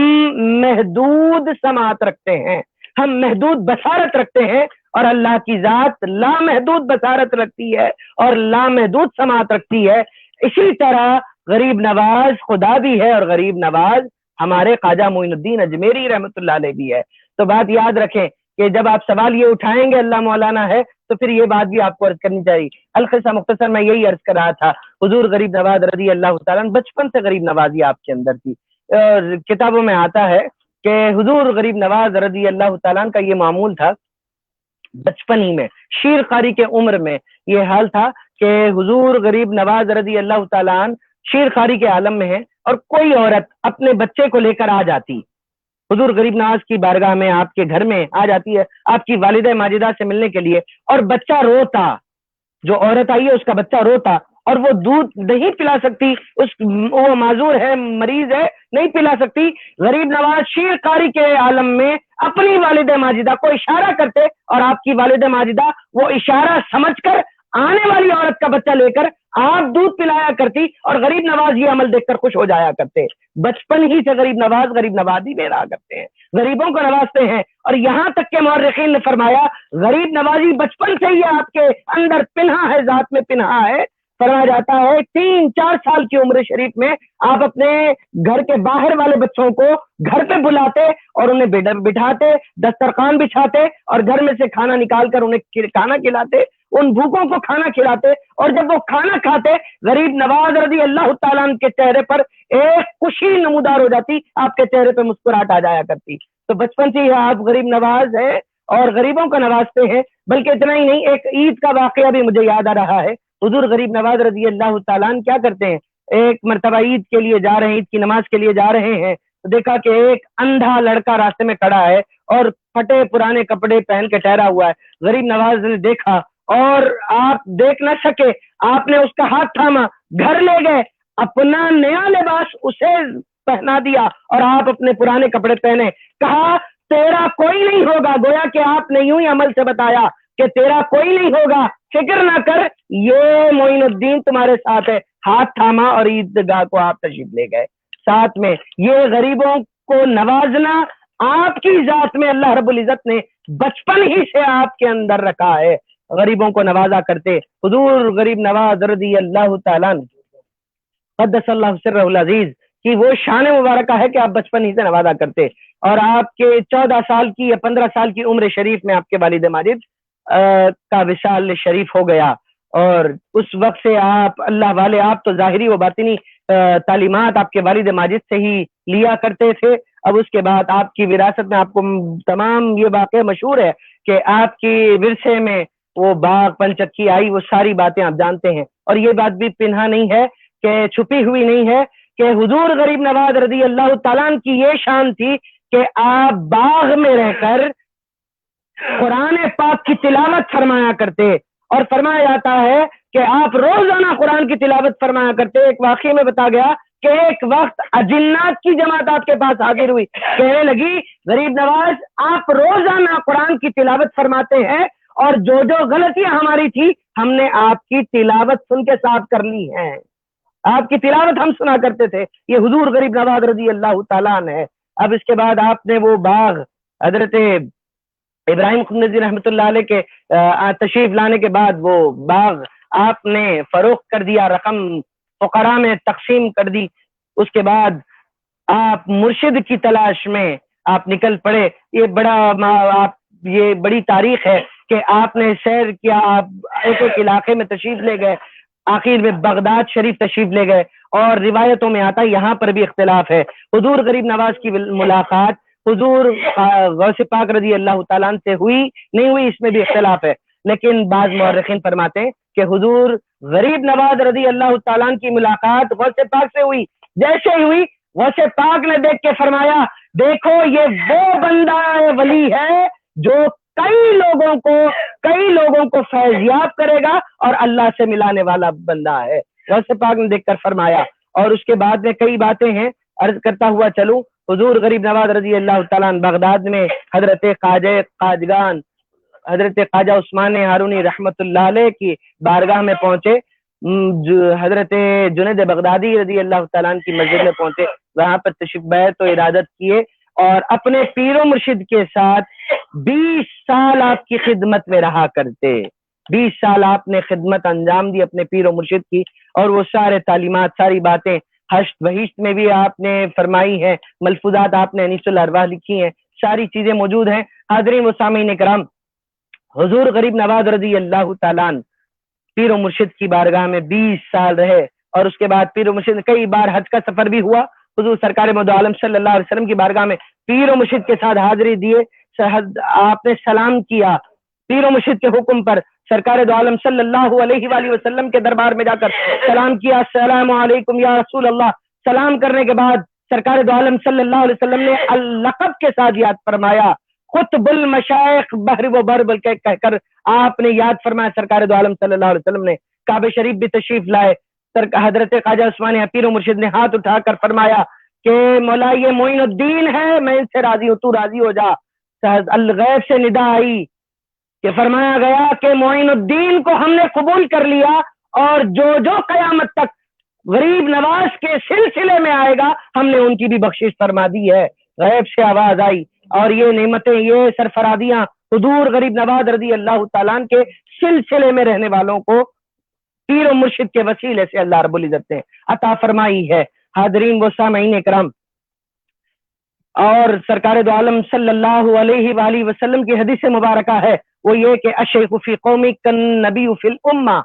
محدود سماعت رکھتے ہیں، ہم محدود بصارت رکھتے ہیں، اور اللہ کی ذات لامحدود بصارت رکھتی ہے اور لامحدود سماعت رکھتی ہے. اسی طرح غریب نواز خدا بھی ہے اور غریب نواز ہمارے خواجہ معین الدین اجمیری رحمۃ اللہ علیہ بھی ہے. تو بات یاد رکھیں کہ جب آپ سوال یہ اٹھائیں گے اللہ مولانا ہے تو پھر یہ بات بھی آپ کو عرض کرنی چاہیے. القصہ مختصر میں یہی عرض کر رہا تھا، حضور غریب نواز رضی اللہ تعالیٰ بچپن سے غریب نوازی آپ کے اندر تھی. کتابوں میں آتا ہے کہ حضور غریب نواز رضی اللہ تعالیٰ کا یہ معمول تھا بچپن ہی میں شیر قاری کے عمر میں یہ حال تھا کہ حضور غریب نواز رضی اللہ تعالیٰ عنہ شیر قاری کے عالم میں ہے اور کوئی عورت اپنے بچے کو لے کر آ جاتی حضور غریب نواز کی بارگاہ میں، آپ کے گھر میں آ جاتی ہے آپ کی والدہ ماجدہ سے ملنے کے لیے، اور بچہ روتا، جو عورت آئی ہے اس کا بچہ روتا، اور وہ دودھ نہیں پلا سکتی، وہ معذور ہے، مریض ہے، نہیں پلا سکتی، غریب نواز شیر قاری کے عالم میں اپنی والدہ ماجدہ کو اشارہ کرتے اور آپ کی والدہ ماجدہ وہ اشارہ سمجھ کر آنے والی عورت کا بچہ لے کر آپ دودھ پلایا کرتی، اور غریب نواز یہ عمل دیکھ کر خوش ہو جایا کرتے۔ بچپن ہی سے غریب نوازی میں رہا کرتے ہیں، غریبوں کو نوازتے ہیں، اور یہاں تک کہ مورخین نے فرمایا غریب نوازی بچپن سے ہی آپ کے اندر پنہا ہے، ذات میں پنہا ہے۔ فرمایا جاتا ہے 3-4 سال کی عمر شریف میں آپ اپنے گھر کے باہر والے بچوں کو گھر پہ بلاتے اور انہیں بٹھاتے، دسترخوان بچھاتے اور گھر میں سے کھانا نکال کر انہیں کھانا کھلاتے، ان بھوکوں کو کھانا کھلاتے، اور جب وہ کھانا کھاتے غریب نواز رضی اللہ تعالیٰ عنہ کے چہرے پر ایک خوشی نمودار ہو جاتی، آپ کے چہرے پہ مسکراہٹ آ جایا کرتی۔ تو بچپن سے ہی آپ غریب نواز ہیں اور غریبوں کو نوازتے ہیں۔ بلکہ اتنا ہی نہیں، ایک عید کا واقعہ بھی مجھے یاد آ رہا ہے۔ حضور غریب نواز رضی اللہ تعالیٰ عنہ کیا کرتے ہیں، ایک مرتبہ عید کے لیے جا رہے ہیں، عید کی نماز کے لیے جا رہے ہیں، دیکھا کہ ایک اندھا لڑکا راستے میں کھڑا ہے اور پھٹے پرانے کپڑے پہن کے ٹھہرا ہوا ہے۔ غریب نواز نے دیکھا اور آپ دیکھ نہ سکے، آپ نے اس کا ہاتھ تھاما، گھر لے گئے، اپنا نیا لباس اسے پہنا دیا اور آپ اپنے پرانے کپڑے پہنے، کہا تیرا کوئی نہیں ہوگا، گویا کہ آپ نے یوں ہی عمل سے بتایا کہ تیرا کوئی نہیں ہوگا، فکر نہ کر، یہ معین الدین تمہارے ساتھ ہے۔ ہاتھ تھاما اور عیدگاہ کو آپ تشریف لے گئے ساتھ میں۔ یہ غریبوں کو نوازنا آپ کی ذات میں اللہ رب العزت نے بچپن ہی سے آپ کے اندر رکھا ہے، غریبوں کو نوازا کرتے۔ حضور غریب نواز رضی اللہ تعالیٰ قدس اللہ سرہ العزیز کی وہ شان مبارکہ ہے کہ آپ بچپن ہی سے نوازا کرتے، اور آپ کے 14 سال کی یا 15 سال کی عمر شریف میں آپ کے والد ماجد کا وصال شریف ہو گیا، اور اس وقت سے آپ اللہ والے، آپ تو ظاہری و باطنی تعلیمات آپ کے والد ماجد سے ہی لیا کرتے تھے۔ اب اس کے بعد آپ کی وراثت میں آپ کو تمام یہ واقعہ مشہور ہے کہ آپ کی ورثے میں وہ باغ پنچکی آئی، وہ ساری باتیں آپ جانتے ہیں، اور یہ بات بھی پنہا نہیں ہے کہ چھپی ہوئی نہیں ہے کہ حضور غریب نواز رضی اللہ تعالیٰ عنہ کی یہ شان تھی کہ آپ باغ میں رہ کر قرآن پاک کی تلاوت فرمایا کرتے، اور فرمایا جاتا ہے کہ آپ روزانہ قرآن کی تلاوت فرمایا کرتے۔ ایک واقعے میں بتا گیا کہ ایک وقت اجنات کی جماعت آپ کے پاس حاضر ہوئی، کہنے لگی غریب نواز آپ روزانہ قرآن کی تلاوت فرماتے ہیں، اور جو غلطیاں ہماری تھی ہم نے آپ کی تلاوت سن کے صاف کر لی ہیں، آپ کی تلاوت ہم سنا کرتے تھے۔ یہ حضور غریب نواز رضی اللہ تعالیٰ عنہ ہے۔ اب اس کے بعد آپ نے وہ باغ حضرت ابراہیم خنزی رحمۃ اللہ علیہ کے تشریف لانے کے بعد وہ باغ آپ نے فروخت کر دیا، رقم فقراء میں تقسیم کر دی۔ اس کے بعد آپ مرشد کی تلاش میں آپ نکل پڑے۔ یہ بڑی تاریخ ہے کہ آپ نے سیر کیا، آپ ایک ایک علاقے میں تشریف لے گئے، آخر میں بغداد شریف تشریف لے گئے، اور روایتوں میں آتا ہے یہاں پر بھی اختلاف ہے، حضور غریب نواز کی ملاقات حضور غوث پاک رضی اللہ تعالیٰ عنہ سے ہوئی نہیں ہوئی، اس میں بھی اختلاف ہے، لیکن بعض مورخین فرماتے ہیں کہ حضور غریب نواز رضی اللہ تعالیٰ عنہ کی ملاقات غوث پاک سے ہوئی۔ جیسے ہی ہوئی غوث پاک نے دیکھ کے فرمایا دیکھو یہ وہ بندہ ولی ہے جو کئی لوگوں کو فیض یاب کرے گا اور اللہ سے ملانے والا بندہ ہے، غوث پاک نے دیکھ کر فرمایا۔ اور اس کے بعد میں کئی باتیں ہیں، عرض کرتا ہوا چلوں۔ حضور غریب نواز رضی اللہ تعالیٰ عنہ بغداد میں حضرت خواجگان حضرت خواجہ عثمان ہارونی رحمت اللہ علیہ کی بارگاہ میں پہنچے، حضرت جنید بغدادی رضی اللہ تعالیٰ عنہ کی مسجد میں پہنچے، وہاں پر تشریف بیعت و ارادت کیے، اور اپنے پیر و مرشد کے ساتھ 20 سال آپ کی خدمت میں رہا کرتے۔ 20 سال آپ نے خدمت انجام دی اپنے پیر و مرشد کی، اور وہ سارے تعلیمات، ساری باتیں ہشت بہشت میں بھی آپ نے فرمائی ہیں، ملفوظات آپ نے انیس الارواح لکھی ہیں، ساری چیزیں موجود ہیں۔ حاضرین و سامعین کرام، حضور غریب نواز رضی اللہ تعالیٰ عنہ پیر و مرشد کی بارگاہ میں 20 سال رہے، اور اس کے بعد پیر و مرشد کئی بار حج کا سفر بھی ہوا۔ حضور سرکار مدعو عالم صلی اللہ علیہ وسلم کی بارگاہ میں پیر و مرشد کے ساتھ حاضری دیے، آپ نے سلام کیا، پیر و مرشد کے حکم پر سرکار دو عالم صلی اللہ علیہ وآلہ وسلم کے دربار میں جا کر سلام کیا، السلام علیکم یا رسول اللہ۔ سلام کرنے کے بعد سرکار دو عالم صلی اللہ علیہ وسلم نے اللقب کے ساتھ یاد فرمایا، قطب المشائخ بحر و بر بل کہہ کر آپ نے یاد فرمایا۔ سرکار دو عالم صلی اللہ علیہ وسلم نے کعبہ شریف بھی تشریف لائے۔ حضرت خواجہ عثمانی پیر و مرشد نے ہاتھ اٹھا کر فرمایا کہ مولا یہ معین الدین ہے، میں ان سے راضی ہوں، تو راضی ہو جا۔ الغیب سے ندا آئی کہ فرمایا گیا کہ معین الدین کو ہم نے قبول کر لیا، اور جو جو قیامت تک غریب نواز کے سلسلے میں آئے گا ہم نے ان کی بھی بخشش فرما دی ہے۔ غیب سے آواز آئی، اور یہ نعمتیں، یہ سرفرادیاں حضور غریب نواز رضی اللہ تعالیٰ عنہ کے سلسلے میں رہنے والوں کو پیر و مرشد کے وسیلے سے اللہ رب العزت نے عطا فرمائی ہے۔ حاضرین و سامعین کرام، اور سرکار دو عالم صلی اللہ علیہ وآلہ وسلم کی حدیث مبارکہ ہے، وہ یہ کہ الشیخ فی قومی کالنبی فی الامہ،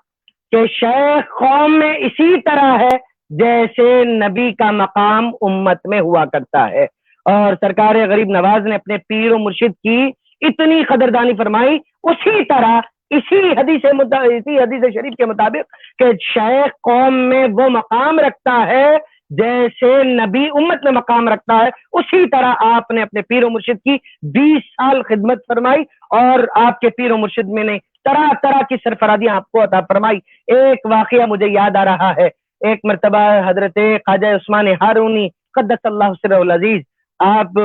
کہ شیخ قوم میں اسی طرح ہے جیسے نبی کا مقام امت میں ہوا کرتا ہے۔ اور سرکار غریب نواز نے اپنے پیر و مرشد کی اتنی قدردانی فرمائی، اسی طرح اسی حدیث شریف کے مطابق کہ شیخ قوم میں وہ مقام رکھتا ہے جیسے نبی امت میں مقام رکھتا ہے، اسی طرح آپ نے اپنے پیر و مرشد کی 20 سال خدمت فرمائی، اور آپ کے پیر و مرشد میں نے طرح طرح کی سرفرادیاں آپ کو عطا فرمائی۔ ایک واقعہ مجھے یاد آ رہا ہے، ایک مرتبہ حضرت خواجہ عثمان ہارونی قدس اللہ سرہ العزیز آپ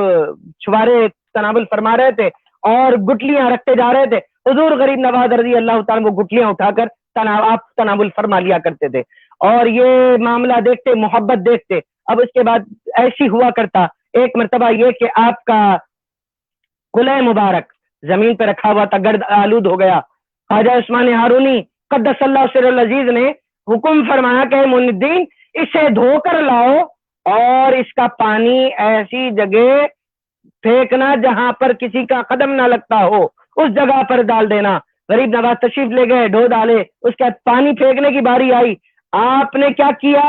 چھوارے تناول فرما رہے تھے اور گٹلیاں رکھتے جا رہے تھے۔ حضور غریب نواز رضی اللہ تعالیٰ وہ گٹلیاں اٹھا کر آپ تناول فرما لیا کرتے تھے، اور یہ معاملہ دیکھتے، محبت دیکھتے۔ اب اس کے بعد ایسی ہوا کرتا، ایک مرتبہ یہ کہ آپ کا قلعہ مبارک زمین پہ رکھا ہوا تھا، گرد آلود ہو گیا۔ خواجہ عثمان ہارونی قدس اللہ سر العزیز نے حکم فرمایا کہ معین الدین اسے دھو کر لاؤ، اور اس کا پانی ایسی جگہ پھینکنا جہاں پر کسی کا قدم نہ لگتا ہو، اس جگہ پر ڈال دینا۔ غریب نواز تشریف لے گئے، ڈھو ڈالے، اس کا پانی پھینکنے کی باری آئی۔ آپ نے کیا کیا؟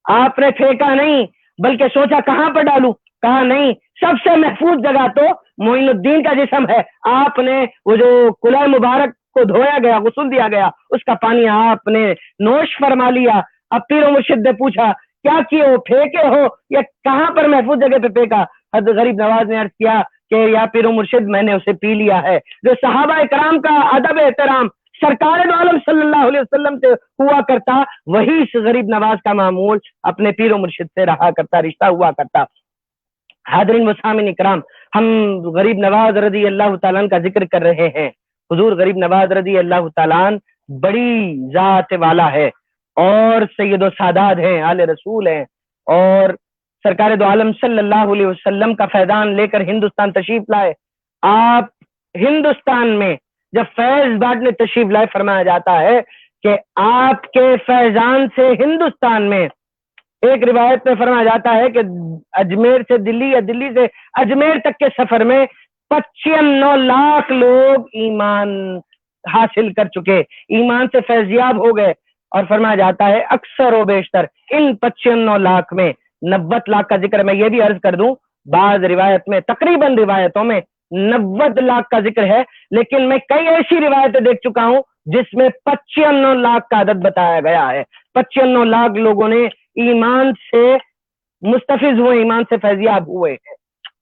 آپ نے پھینکا نہیں، بلکہ سوچا کہاں پر ڈالوں، کہا نہیں، سب سے محفوظ جگہ تو معین الدین کا جسم ہے۔ آپ نے وہ جو قلعہ مبارک کو دھویا گیا، غسل دیا گیا، اس کا پانی آپ نے نوش فرما لیا۔ اب پیر و مرشد نے پوچھا کیا کیے ہو، پھینکے ہو یا کہاں پر محفوظ جگہ پہ پھینکا؟ حضرت غریب نواز نے عرض کیا کہ یا پیر و مرشد میں نے اسے پی لیا ہے۔ جو صحابہ کرام کا ادب احترام سرکار دو عالم صلی اللہ علیہ وسلم سے ہوا کرتا، وہی اس غریب نواز کا معمول اپنے پیر و مرشد سے رہا کرتا، رشتہ ہوا کرتا۔ حاضرین و سامعین کرام، ہم غریب نواز رضی اللہ تعالیٰ کا ذکر کر رہے ہیں۔ حضور غریب نواز رضی اللہ تعالیٰ بڑی ذات والا ہے، اور سید و سادات ہیں، آل رسول ہیں، اور سرکار دو عالم صلی اللہ علیہ وسلم کا فیضان لے کر ہندوستان تشریف لائے۔ آپ ہندوستان میں جب فیض بانٹنے تشریف لائے، فرمایا جاتا ہے کہ آپ کے فیضان سے ہندوستان میں، ایک روایت میں فرمایا جاتا ہے کہ اجمیر سے دلی یا دلی سے اجمیر تک کے سفر میں 95 لاکھ لوگ ایمان حاصل کر چکے، ایمان سے فیضیاب ہو گئے۔ اور فرمایا جاتا ہے اکثر و بیشتر ان 95 لاکھ میں 90 لاکھ کا ذکر میں یہ بھی عرض کر دوں، بعض روایت میں، تقریباً روایتوں میں 90 لاکھ کا ذکر ہے، لیکن میں کئی ایسی روایتیں دیکھ چکا ہوں جس میں 95 لاکھ کا عدد بتایا گیا ہے۔ 95 لاکھ لوگوں نے ایمان سے مستفیض ہوئے، ایمان سے فیضیاب ہوئے ہیں۔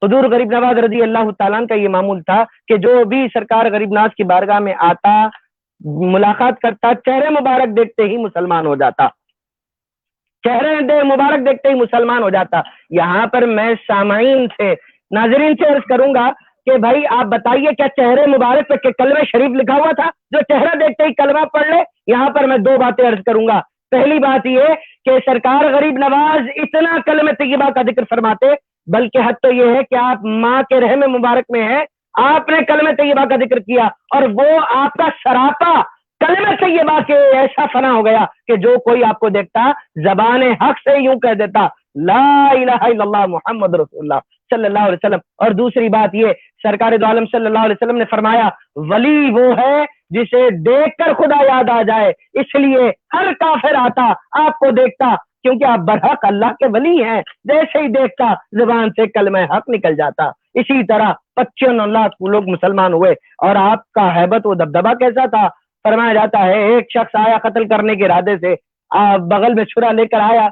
حضور غریب نواز رضی اللہ تعالیٰ کا یہ معمول تھا کہ جو بھی سرکار غریب نواز کی بارگاہ میں آتا، ملاقات کرتا، چہرے مبارک دیکھتے ہی مسلمان ہو جاتا، چہرے مبارک دیکھتے ہی مسلمان ہو جاتا۔ یہاں پر میں سامعین سے، ناظرین سے عرض کروں گا کہ بھائی آپ بتائیے کیا چہرے مبارک پہ کلمہ شریف لکھا ہوا تھا؟ جو چہرہ دیکھتے ہی کلمہ پڑھ لے۔ یہاں پر میں 2 باتیں عرض کروں گا۔ پہلی بات یہ کہ سرکار غریب نواز اتنا کلمہ طیبہ کا ذکر فرماتے، بلکہ حد تو یہ ہے کہ آپ ماں کے رحم مبارک میں ہیں، آپ نے کلمہ طیبہ کا ذکر کیا، اور وہ آپ کا سراپا کلمہ طیبہ کے ایسا فنا ہو گیا کہ جو کوئی آپ کو دیکھتا زبان حق سے یوں کہہ دیتا لا الہ الا اللہ محمد رسول اللہ صلی اللہ علیہ وسلم۔ اور دوسری بات یہ، سرکار دو عالم صلی اللہ علیہ وسلم نے فرمایا ولی وہ ہے جسے دیکھ کر خدا یاد آ جائے، اس لیے ہر کافر آتا آپ کو دیکھتا، کیونکہ آپ برحق اللہ کے ولی ہیں، جیسے ہی دیکھتا زبان سے کلمہ حق نکل جاتا۔ اسی طرح 55 لاکھ لوگ مسلمان ہوئے. اور آپ کا ہیبت و دبدبا کیسا تھا؟ فرمایا جاتا ہے ایک شخص آیا قتل کرنے کے ارادے سے, بغل میں چھرا لے کر آیا,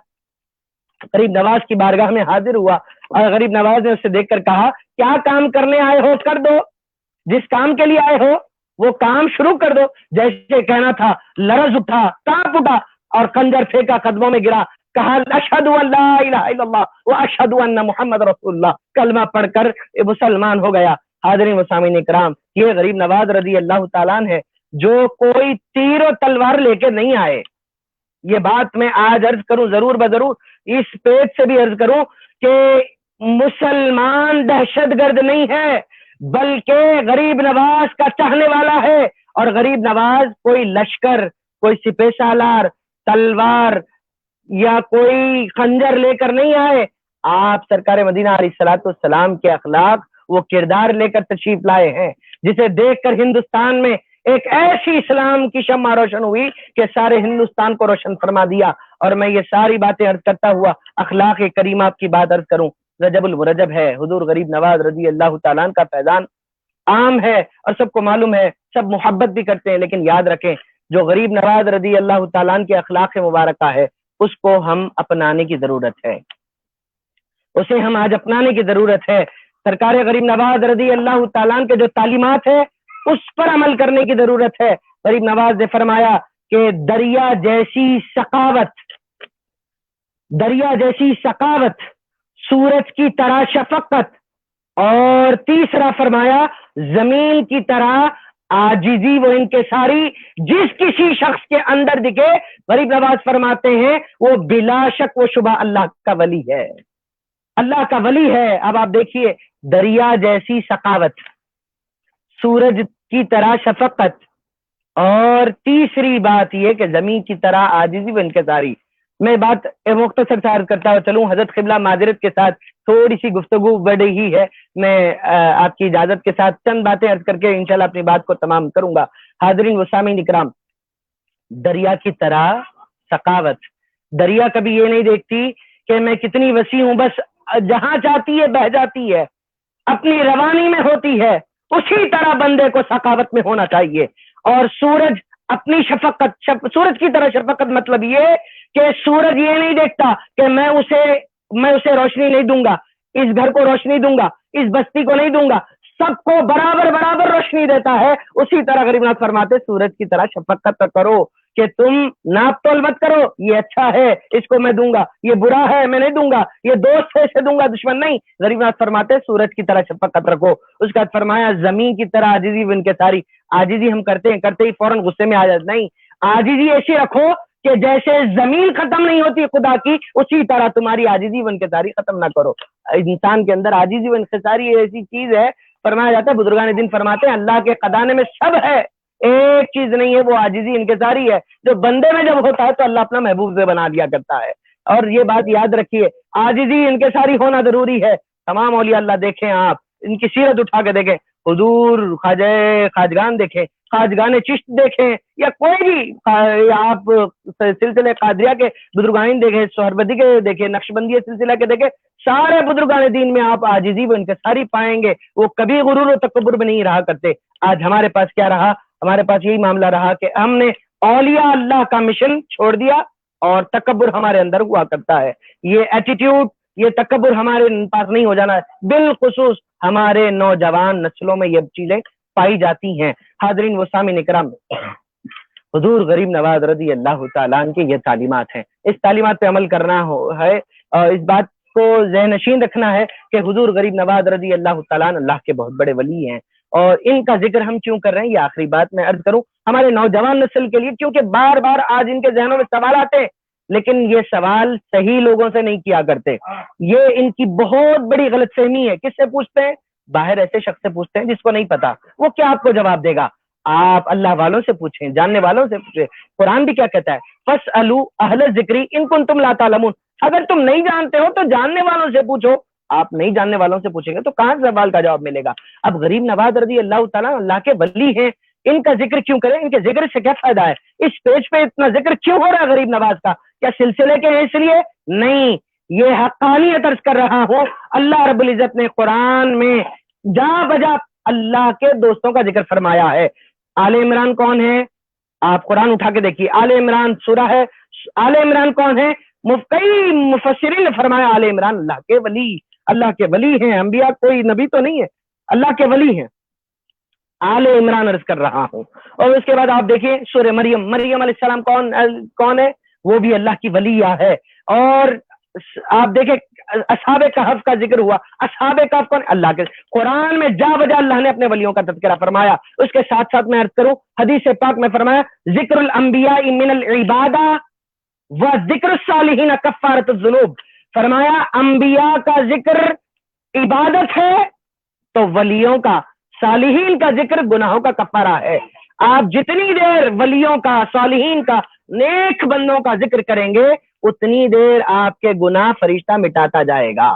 غریب نواز کی بارگاہ میں حاضر ہوا اور غریب نواز نے اسے دیکھ کر کہا کیا کام کرنے آئے ہو, کر دو, جس کام کے لیے آئے ہو وہ کام شروع کر دو. جیسے کہنا تھا لرز اٹھا, کانپ اٹھا اور خنجر پھینکا, قدموں میں گرا, کہا اشہد ان لا الہ الا اللہ واشہد ان محمد رسول اللہ, کلمہ پڑھ کر مسلمان ہو گیا. حاضرین و سامعین اکرام, یہ غریب نواز رضی اللہ تعالیٰ عنہ ہے جو کوئی تیر و تلوار لے کے نہیں آئے. یہ بات میں آج عرض کروں ضرور بضرور, اس پیج سے بھی عرض کروں کہ مسلمان دہشت گرد نہیں ہے بلکہ غریب نواز کا چاہنے والا ہے. اور غریب نواز کوئی لشکر, کوئی سپہ سالار, تلوار یا کوئی خنجر لے کر نہیں آئے. آپ سرکار مدینہ علیہ الصلوۃ والسلام کے اخلاق, وہ کردار لے کر تشریف لائے ہیں جسے دیکھ کر ہندوستان میں ایک ایسی اسلام کی شمع روشن ہوئی کہ سارے ہندوستان کو روشن فرما دیا. اور میں یہ ساری باتیں عرض کرتا ہوا اخلاق کریمہ کی بات عرض کروں. رجب المرجب ہے, حضور غریب نواز رضی اللہ تعالیٰ عنہ کا فیضان عام ہے اور سب کو معلوم ہے, سب محبت بھی کرتے ہیں, لیکن یاد رکھیں جو غریب نواز رضی اللہ تعالیٰ عنہ کے اخلاق مبارکہ ہے اس کو ہم اپنانے کی ضرورت ہے, اسے ہم آج اپنانے کی ضرورت ہے. سرکار غریب نواز رضی اللہ تعالیٰ عنہ کے جو تعلیمات ہے اس پر عمل کرنے کی ضرورت ہے. غریب نواز نے فرمایا کہ دریا جیسی ثقافت, سورج کی طرح شفقت, اور تیسرا فرمایا زمین کی طرح عاجزی و انکساری جس کسی شخص کے اندر دکھے, غریب نواز فرماتے ہیں وہ بلا شک و شبہ اللہ کا ولی ہے, اللہ کا ولی ہے. اب آپ دیکھیے, دریا جیسی ثقافت, سورج کی طرح شفقت, اور تیسری بات یہ کہ زمین کی طرح عاجزی و انکساری. میں بات مختصر سے عرض کرتا ہوں چلوں, حضرت قبلہ معذرت کے ساتھ تھوڑی سی گفتگو بڑھ رہی ہے, میں آپ کی اجازت کے ساتھ چند باتیں عرض کر کے انشاءاللہ اپنی بات کو تمام کروں گا. حاضرین و سامعین اکرام, دریا کی طرح ثقافت, دریا کبھی یہ نہیں دیکھتی کہ میں کتنی وسیع ہوں, بس جہاں چاہتی ہے بہہ جاتی ہے, اپنی روانی میں ہوتی ہے. اسی طرح بندے کو ثقافت میں ہونا چاہیے. اور سورج اپنی شفقت, سورج کی طرح شفقت مطلب یہ کہ سورج یہ نہیں دیکھتا کہ میں اسے روشنی نہیں دوں گا, اس گھر کو روشنی دوں گا, اس بستی کو نہیں دوں گا, سب کو برابر روشنی دیتا ہے. اسی طرح غریب نواز فرماتے سورج کی طرح شفقت کرو کہ تم ناپ تول مت کرو, یہ اچھا ہے اس کو میں دوں گا, یہ برا ہے میں نہیں دوں گا, یہ دوست ہے اسے دوں گا, دشمن نہیں. غریب نواز فرماتے سورج کی طرح شفقت رکھو. اس کا فرمایا زمین کی طرح عاجزی و انکساری. عاجزی ہم کرتے ہیں فوراً غصے میں آ جاتے, نہیں, عاجزی ایسی رکھو کہ جیسے زمین ختم نہیں ہوتی خدا کی, اسی طرح تمہاری عاجزی و انکساری ختم نہ کرو. انسان کے اندر عاجزی و انکساری ایسی چیز ہے, فرمایا جاتا ہے بزرگان دین فرماتے ہیں اللہ کے خزانے میں سب ہے, ایک چیز نہیں ہے, وہ عاجزی انکساری ہے. جو بندے میں جب ہوتا ہے تو اللہ اپنا محبوب سے بنا دیا کرتا ہے. اور یہ بات یاد رکھیے, عاجزی انکساری ہونا ضروری ہے. تمام اولیاء اللہ دیکھیں, آپ ان کی سیرت اٹھا کے دیکھیں, حضور خواجگان دیکھیں, خواجگان چشت دیکھیں, یا کوئی بھی آپ سلسلے قادریہ کے بزرگان دیکھیں, سہروردی کے دیکھیں, نقشبندی سلسلہ کے دیکھیں, سارے بزرگان دین میں آپ عاجزی و انکساری پائیں گے. وہ کبھی غرور و تکبر میں نہیں رہا کرتے. آج ہمارے پاس کیا رہا, ہمارے پاس یہی معاملہ رہا کہ ہم نے اولیاء اللہ کا مشن چھوڑ دیا اور تکبر ہمارے اندر ہوا کرتا ہے. یہ ایٹیٹیوڈ, یہ تکبر ہمارے پاس نہیں ہو جانا ہے. بالخصوص ہمارے نوجوان نسلوں میں یہ چیزیں پائی جاتی ہیں. حاضرین و سامعین اکرام, حضور غریب نواز رضی اللہ تعالیٰ عنہ کی یہ تعلیمات ہیں, اس تعلیمات پہ عمل کرنا ہے اور اس بات کو ذہن نشین رکھنا ہے کہ حضور غریب نواز رضی اللہ تعالیٰ عنہ اللہ کے بہت بڑے ولی ہیں. اور ان کا ذکر ہم کیوں کر رہے ہیں, یہ آخری بات میں عرض کروں ہمارے نوجوان نسل کے لیے, کیونکہ بار بار آج ان کے ذہنوں میں سوال آتے ہیں, لیکن یہ سوال صحیح لوگوں سے نہیں کیا کرتے. یہ ان کی بہت بڑی غلط فہمی ہے. کس سے پوچھتے ہیں؟ باہر ایسے شخص سے پوچھتے ہیں جس کو نہیں پتا, وہ کیا آپ کو جواب دے گا. آپ اللہ والوں سے پوچھیں, جاننے والوں سے پوچھیں. قرآن بھی کیا کہتا ہے, فَاسْأَلُوا أَهْلَ الذِّكْرِ إِن كُنتُمْ لَا تَعْلَمُونَ. اگر تم نہیں جانتے ہو تو جاننے والوں سے پوچھو. آپ نہیں جاننے والوں سے پوچھیں گے تو کہاں سوال کا جواب ملے گا. اب غریب نواز رضی اللہ تعالیٰ اللہ کے ولی ہیں, ان کا ذکر کیوں کریں, ان کے ذکر سے کیا فائدہ ہے, اس پیج پہ اتنا ذکر کیوں ہو رہا ہے غریب نواز کا, کیا سلسلے کے ہیں اس لیے؟ نہیں, یہ حقانیت عرض کر رہا ہوں، اللہ رب العزت نے قرآن میں جا بجا اللہ کے دوستوں کا ذکر فرمایا ہے۔ آل عمران کون ہے؟ آپ قرآن اٹھا کے دیکھیے، آل عمران سورہ ہے، آل عمران کون ہے؟ کئی مفسرین نے فرمایا آل عمران اللہ کے ولی، اللہ کے ولی ہیں، انبیاء کوئی نبی تو نہیں ہے، اللہ کے ولی ہیں۔ آل عمران عرض کر رہا ہوں۔ اور اس کے بعد آپ دیکھیں سورہ مریم، مریم علیہ السلام کون ہے؟ وہ بھی اللہ کی ولیہ ہے۔ اور آپ دیکھیں اصحاب کہف کا ذکر ہوا، اصحاب کہف کون؟ اللہ کے قرآن میں جا بجا اللہ نے اپنے ولیوں کا تذکرہ فرمایا۔ اس کے ساتھ ساتھ میں عرض کروں حدیث پاک میں فرمایا ذکر الانبیاء من العبادہ و ذکر الصالحین کفارۃ الذنوب، فرمایا انبیاء کا ذکر عبادت ہے تو ولیوں کا، صالحین کا ذکر گناہوں کا کفارہ ہے۔ آپ جتنی دیر ولیوں کا، صالحین کا، نیک بندوں کا ذکر کریں گے اتنی دیر آپ کے گناہ فرشتہ مٹاتا جائے گا۔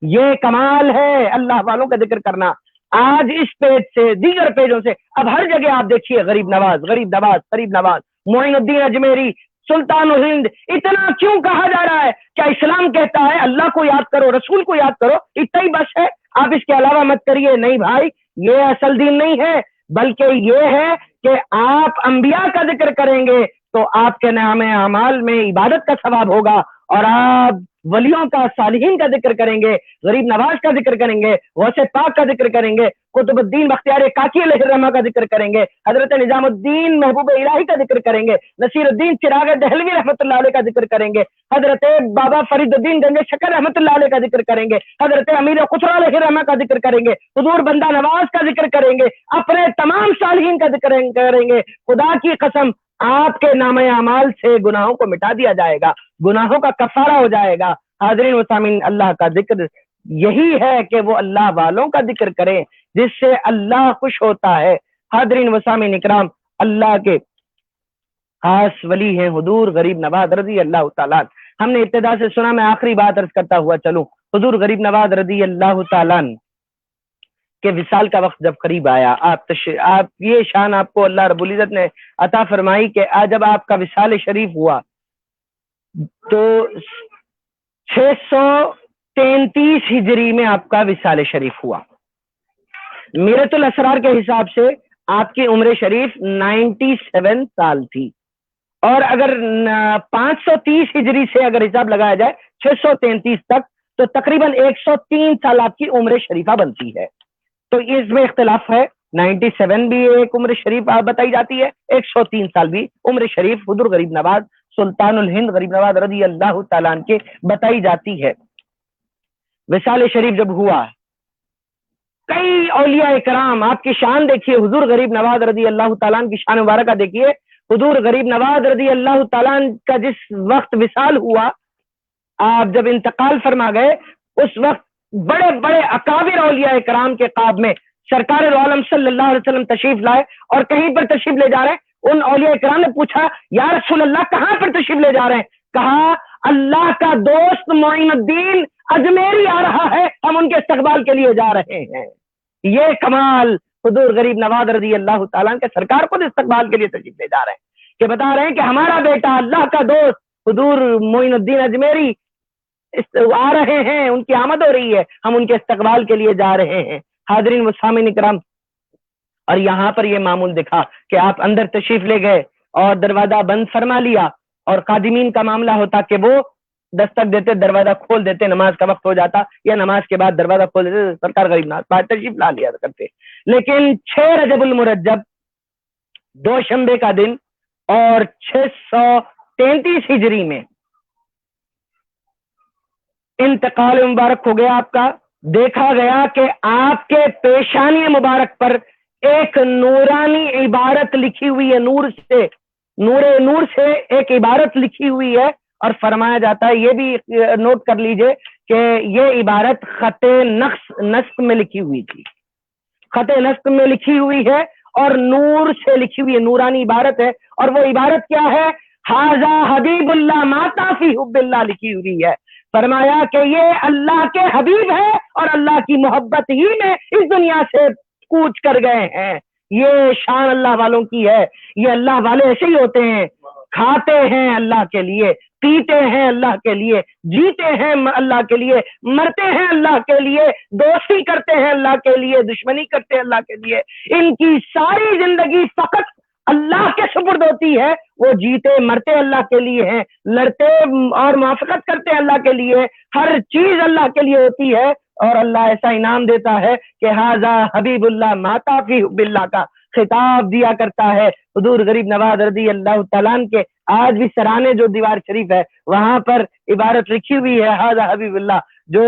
یہ کمال ہے اللہ والوں کا ذکر کرنا۔ آج اس پیج سے، دیگر پیجوں سے، اب ہر جگہ آپ دیکھیے غریب نواز، غریب نواز، غریب نواز، معین الدین اجمیری، سلطان الہند، اتنا کیوں کہا جا رہا ہے؟ کیا اسلام کہتا ہے اللہ کو یاد کرو، رسول کو یاد کرو، اتنا ہی بس ہے، آپ اس کے علاوہ مت کریے؟ نہیں بھائی، یہ اصل دین نہیں ہے، بلکہ یہ ہے کہ آپ انبیاء کا ذکر کریں گے تو آپ کے نام اعمال میں عبادت کا ثواب ہوگا، اور آپ ولیوں کا، صالحین کا ذکر کریں گے، غریب نواز کا ذکر کریں گے، غوث پاک کا ذکر کریں گے، قطب الدین بختیار کاکی علیہ الرحمہ کا ذکر کریں گے، حضرت نظام الدین محبوب الہی کا ذکر کریں گے، نصیر الدین چراغ دہلوی رحمۃ اللہ علیہ کا ذکر کریں گے، حضرت بابا فرید الدین گنج شکر رحمۃ اللہ علیہ کا ذکر کریں گے، حضرت امیر خسرو علیہ الرحمہ کا ذکر کریں گے، حضور بندہ نواز کا ذکر کریں گے، اپنے تمام صالحین کا ذکر کریں گے۔ خدا کی قسم آپ کے نام اعمال سے گناہوں کو مٹا دیا جائے گا، گناہوں کا کفارہ ہو جائے گا۔ حاضرین و سامعین، اللہ کا ذکر یہی ہے کہ وہ اللہ والوں کا ذکر کریں جس سے اللہ خوش ہوتا ہے۔ حاضرین و سامعین اکرام، اللہ کے خاص ولی ہیں حضور غریب نواز رضی اللہ تعالیٰ۔ ہم نے ابتدا سے سنا، میں آخری بات عرض کرتا ہوا چلوں، حضور غریب نواز رضی اللہ تعالیٰ کہ وصال کا وقت جب قریب آیا، آپ یہ شان آپ کو اللہ رب العزت نے عطا فرمائی کہ جب آپ کا وصال شریف ہوا تو 633 ہجری میں آپ کا وصال شریف ہوا۔ میرۃ الاسرار کے حساب سے آپ کی عمر شریف 97 سال تھی، اور اگر 530 ہجری سے اگر حساب لگایا جائے 633 تک تو تقریباً 103 سال آپ کی عمر شریفہ بنتی ہے۔ تو اس میں اختلاف ہے، 97 بھی ایک عمر شریف بتائی جاتی ہے، 103 سال بھی عمر شریف حضور غریب نواز سلطان الہند غریب نواز رضی اللہ تعالیٰ عنہ کے بتائی جاتی ہے۔ وصال شریف جب ہوا، کئی اولیاء کرام، آپ کی شان دیکھیے، حضور غریب نواز رضی اللہ تعالیٰ عنہ کی شان مبارکہ دیکھیے۔ حضور غریب نواز رضی اللہ تعالیٰ عنہ کا جس وقت وصال ہوا، آپ جب انتقال فرما گئے، اس وقت بڑے بڑے اکابر اولیاء کرام کے قاب میں سرکار عالم صلی اللہ علیہ وسلم تشریف لائے، اور کہیں پر تشریف لے جا رہے ہیں۔ ان اولیاء کرام نے پوچھا یا رسول اللہ کہاں پر تشریف لے جا رہے ہیں؟ کہا اللہ کا دوست معین الدین اجمیری آ رہا ہے، ہم ان کے استقبال کے لیے جا رہے ہیں۔ یہ کمال حضور غریب نواز رضی اللہ تعالیٰ کے سرکار خود استقبال کے لیے تشریف لے جا رہے ہیں، کہ بتا رہے ہیں کہ ہمارا بیٹا اللہ کا دوست حضور معین الدین اجمیری آ رہے ہیں، ان کی آمد ہو رہی ہے، ہم ان کے استقبال کے لیے جا رہے ہیں۔ حاضرین و سامعین اکرام، اور یہاں پر یہ معمول دکھا کہ آپ اندر تشریف لے گئے اور دروازہ بند فرما لیا، اور قادمین کا معاملہ ہوتا کہ وہ دستک دیتے، دروازہ کھول دیتے، نماز کا وقت ہو جاتا یا نماز کے بعد دروازہ کھول دیتے، سرکار غریب نواز باہر تشریف لا لیا کرتے۔ لیکن 6 رجب المرجب، دوشنبے کا دن، اور 633 ہجری میں انتقال مبارک ہو گیا آپ کا۔ دیکھا گیا کہ آپ کے پیشانی مبارک پر ایک نورانی عبارت لکھی ہوئی ہے، نور سے ایک عبارت لکھی ہوئی ہے، اور فرمایا جاتا ہے، یہ بھی نوٹ کر لیجئے کہ یہ عبارت خط نسق میں لکھی ہوئی تھی، خط نسق میں لکھی ہوئی ہے اور نور سے لکھی ہوئی ہے، نورانی عبارت ہے۔ اور وہ عبارت کیا ہے؟ ھذا حبیب اللہ ماتا فی حب اللہ لکھی ہوئی ہے۔ فرمایا کہ یہ اللہ کے حبیب ہے اور اللہ کی محبت ہی میں اس دنیا سے کوچ کر گئے ہیں۔ یہ شان اللہ والوں کی ہے، یہ اللہ والے ایسے ہی ہوتے ہیں۔ کھاتے ہیں اللہ کے لیے، پیتے ہیں اللہ کے لیے، جیتے ہیں اللہ کے لیے، مرتے ہیں اللہ کے لیے، دوستی کرتے ہیں اللہ کے لیے، دشمنی کرتے ہیں اللہ کے لیے، ان کی ساری زندگی فقط اللہ کے سپرد ہوتی ہے، وہ جیتے مرتے اللہ کے لیے ہیں، لڑتے اور موافقت کرتے اللہ کے لیے، ہر چیز اللہ کے لیے ہوتی ہے، اور اللہ ایسا انعام دیتا ہے کہ ھذا حبیب اللہ ماتا فی حب اللہ کا خطاب دیا کرتا ہے حضور غریب نواز رضی اللہ تعالیٰ عنہ کے۔ آج بھی سرانے جو دیوار شریف ہے وہاں پر عبارت لکھی ہوئی ہے ھذا حبیب اللہ، جو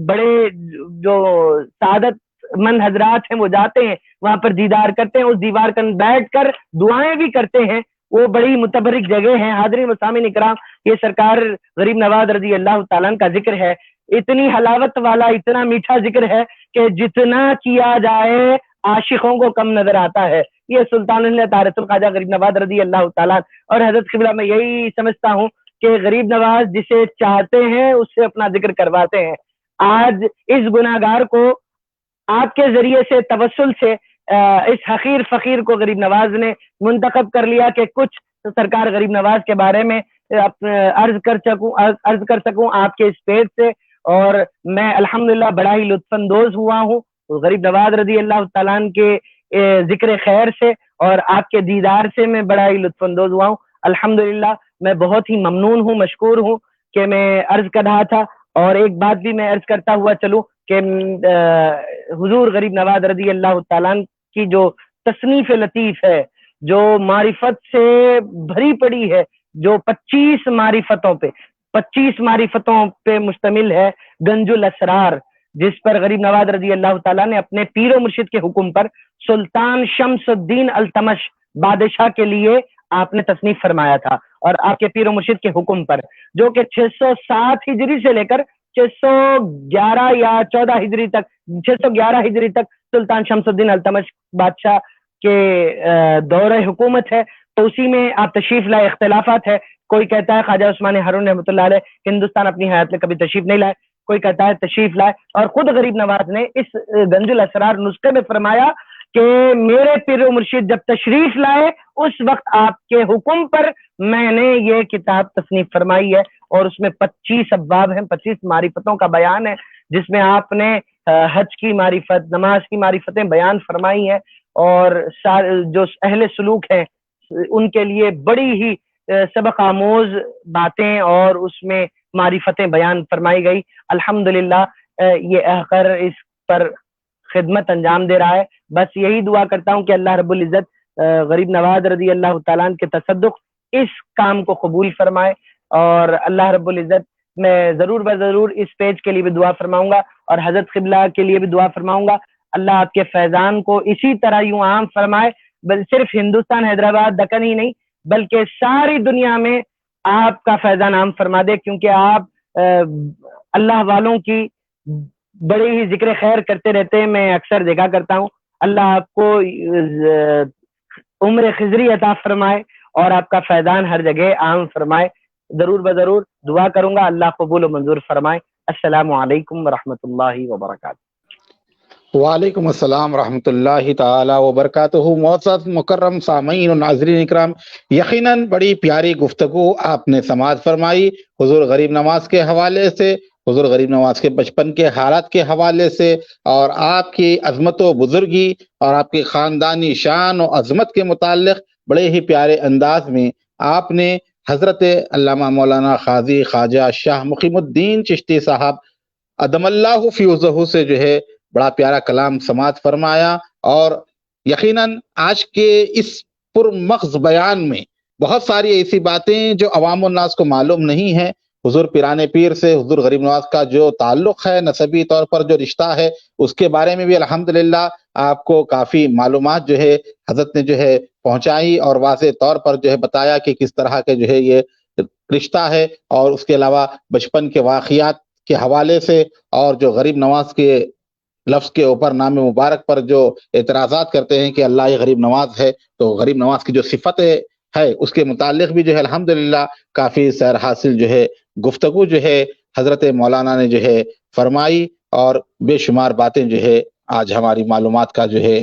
بڑے جو سعادت مند حضرات ہیں وہ جاتے ہیں وہاں پر دیدار کرتے ہیں، اس دیوار پر بیٹھ کر دعائیں بھی کرتے ہیں، وہ بڑی متبرک جگہ ہیں۔ حاضرین و سامعین اکرام، یہ سرکار غریب نواز رضی اللہ تعالیٰ عنہ کا ذکر ہے، اتنی حلاوت والا، اتنا میٹھا ذکر ہے کہ جتنا کیا جائے عاشقوں کو کم نظر آتا ہے۔ یہ سلطان طارق الخواجہ غریب نواز رضی اللہ تعالیٰ اور حضرت قبلہ، میں یہی سمجھتا ہوں کہ غریب نواز جسے چاہتے ہیں اس سے اپنا ذکر کرواتے ہیں۔ آج اس گناہگار کو آپ کے ذریعے سے توسل سے اس حقیر فقیر کو غریب نواز نے منتخب کر لیا کہ کچھ سرکار غریب نواز کے بارے میں عرض کر سکوں آپ کے اس پیج سے، اور میں الحمدللہ بڑا ہی لطف اندوز ہوا ہوں غریب نواز رضی اللہ تعالیٰ عنہ کے ذکر خیر سے، اور آپ کے دیدار سے میں بڑا ہی لطف اندوز ہوا ہوں الحمدللہ۔ میں بہت ہی ممنون ہوں، مشکور ہوں کہ میں عرض کر رہا تھا، اور ایک بات بھی میں عرض کرتا ہوا چلوں کہ حضور غریب نواز رضی اللہ تعالیٰ عنہ کی جو تصنیف لطیف ہے، جو معرفت سے بھری پڑی ہے، جو 25 معرفتوں پہ مشتمل ہے، گنج الاسرار، جس پر غریب نواز رضی اللہ تعالیٰ نے اپنے پیر و مرشد کے حکم پر سلطان شمس الدین التمش بادشاہ کے لیے آپ نے تصنیف فرمایا تھا، اور آپ کے پیر و مرشد کے حکم پر، جو کہ 607 ہجری سے لے کر 611 یا 14 ہجری تک، 611 ہجری تک سلطان شمس الدین التمش بادشاہ کے دور حکومت ہے، تو اسی میں آپ تشریف لائے۔ اختلافات ہے، کوئی کہتا ہے خواجہ عثمان ہارون رحمۃ اللہ علیہ ہندوستان اپنی حیات میں کبھی تشریف نہیں لائے، کوئی کہتا ہے تشریف لائے، اور خود غریب نواز نے اس گنج الاسرار نسخے میں فرمایا کہ میرے پیر و مرشد جب تشریف لائے اس وقت آپ کے حکم پر میں نے یہ کتاب تصنیف فرمائی ہے، اور اس میں 25 ابواب ہیں، 25 معرفتوں کا بیان ہے، جس میں آپ نے حج کی معرفت، نماز کی معرفتیں بیان فرمائی ہیں، اور جو اہل سلوک ہیں ان کے لیے بڑی ہی سبق آموز باتیں اور اس میں معرفتیں بیان فرمائی گئی۔ الحمدللہ یہ احقر اس پر خدمت انجام دے رہا ہے۔ بس یہی دعا کرتا ہوں کہ اللہ رب العزت غریب نواز رضی اللہ تعالیٰ عنہ کے تصدق اس کام کو قبول فرمائے، اور اللہ رب العزت میں ضرور بضرور اس پیج کے لیے بھی دعا فرماؤں گا، اور حضرت قبلہ کے لیے بھی دعا فرماؤں گا۔ اللہ آپ کے فیضان کو اسی طرح یوں عام فرمائے، صرف ہندوستان حیدرآباد دکن ہی نہیں بلکہ ساری دنیا میں آپ کا فیضان عام فرما دے، کیونکہ آپ اللہ والوں کی بڑی ہی ذکر خیر کرتے رہتے ہیں، میں اکثر دیکھا کرتا ہوں۔ اللہ آپ کو عمر خضری عطا فرمائے اور آپ کا فیضان ہر جگہ عام فرمائے۔ ضرور بضرور دعا کروں گا، اللہ قبول و منظور فرمائے۔ السلام علیکم ورحمۃ اللہ وبرکاتہ۔ وعلیکم السلام ورحمۃ اللہ تعالی وبرکاتہ۔ معزز مکرم سامعین و ناظرین اکرام، یقیناً بڑی پیاری گفتگو آپ نے سماعت فرمائی حضور غریب نواز کے حوالے سے، حضور غریب نواز کے بچپن کے حالات کے حوالے سے، اور آپ کی عظمت و بزرگی اور آپ کی خاندانی شان و عظمت کے متعلق بڑے ہی پیارے انداز میں آپ نے حضرت علامہ مولانا قاضی خواجہ شاہ مقیم الدین چشتی صاحب ادم اللہ فی عزہ سے جو ہے بڑا پیارا کلام سماعت فرمایا، اور یقیناً آج کے اس پرمغز بیان میں بہت ساری ایسی باتیں جو عوام الناس کو معلوم نہیں ہیں۔ حضور پیرانے پیر سے حضور غریب نواز کا جو تعلق ہے، نسبی طور پر جو رشتہ ہے، اس کے بارے میں بھی الحمدللہ آپ کو کافی معلومات جو ہے حضرت نے جو ہے پہنچائی، اور واضح طور پر جو ہے بتایا کہ کس طرح کے جو ہے یہ رشتہ ہے، اور اس کے علاوہ بچپن کے واقعات کے حوالے سے، اور جو غریب نواز کے لفظ کے اوپر نام مبارک پر جو اعتراضات کرتے ہیں کہ اللہ یہ غریب نواز ہے، تو غریب نواز کی جو صفت ہے اس کے متعلق بھی جو ہے الحمدللہ کافی سیر حاصل جو ہے گفتگو جو ہے حضرت مولانا نے جو ہے فرمائی، اور بے شمار باتیں جو ہے آج ہماری معلومات کا جو ہے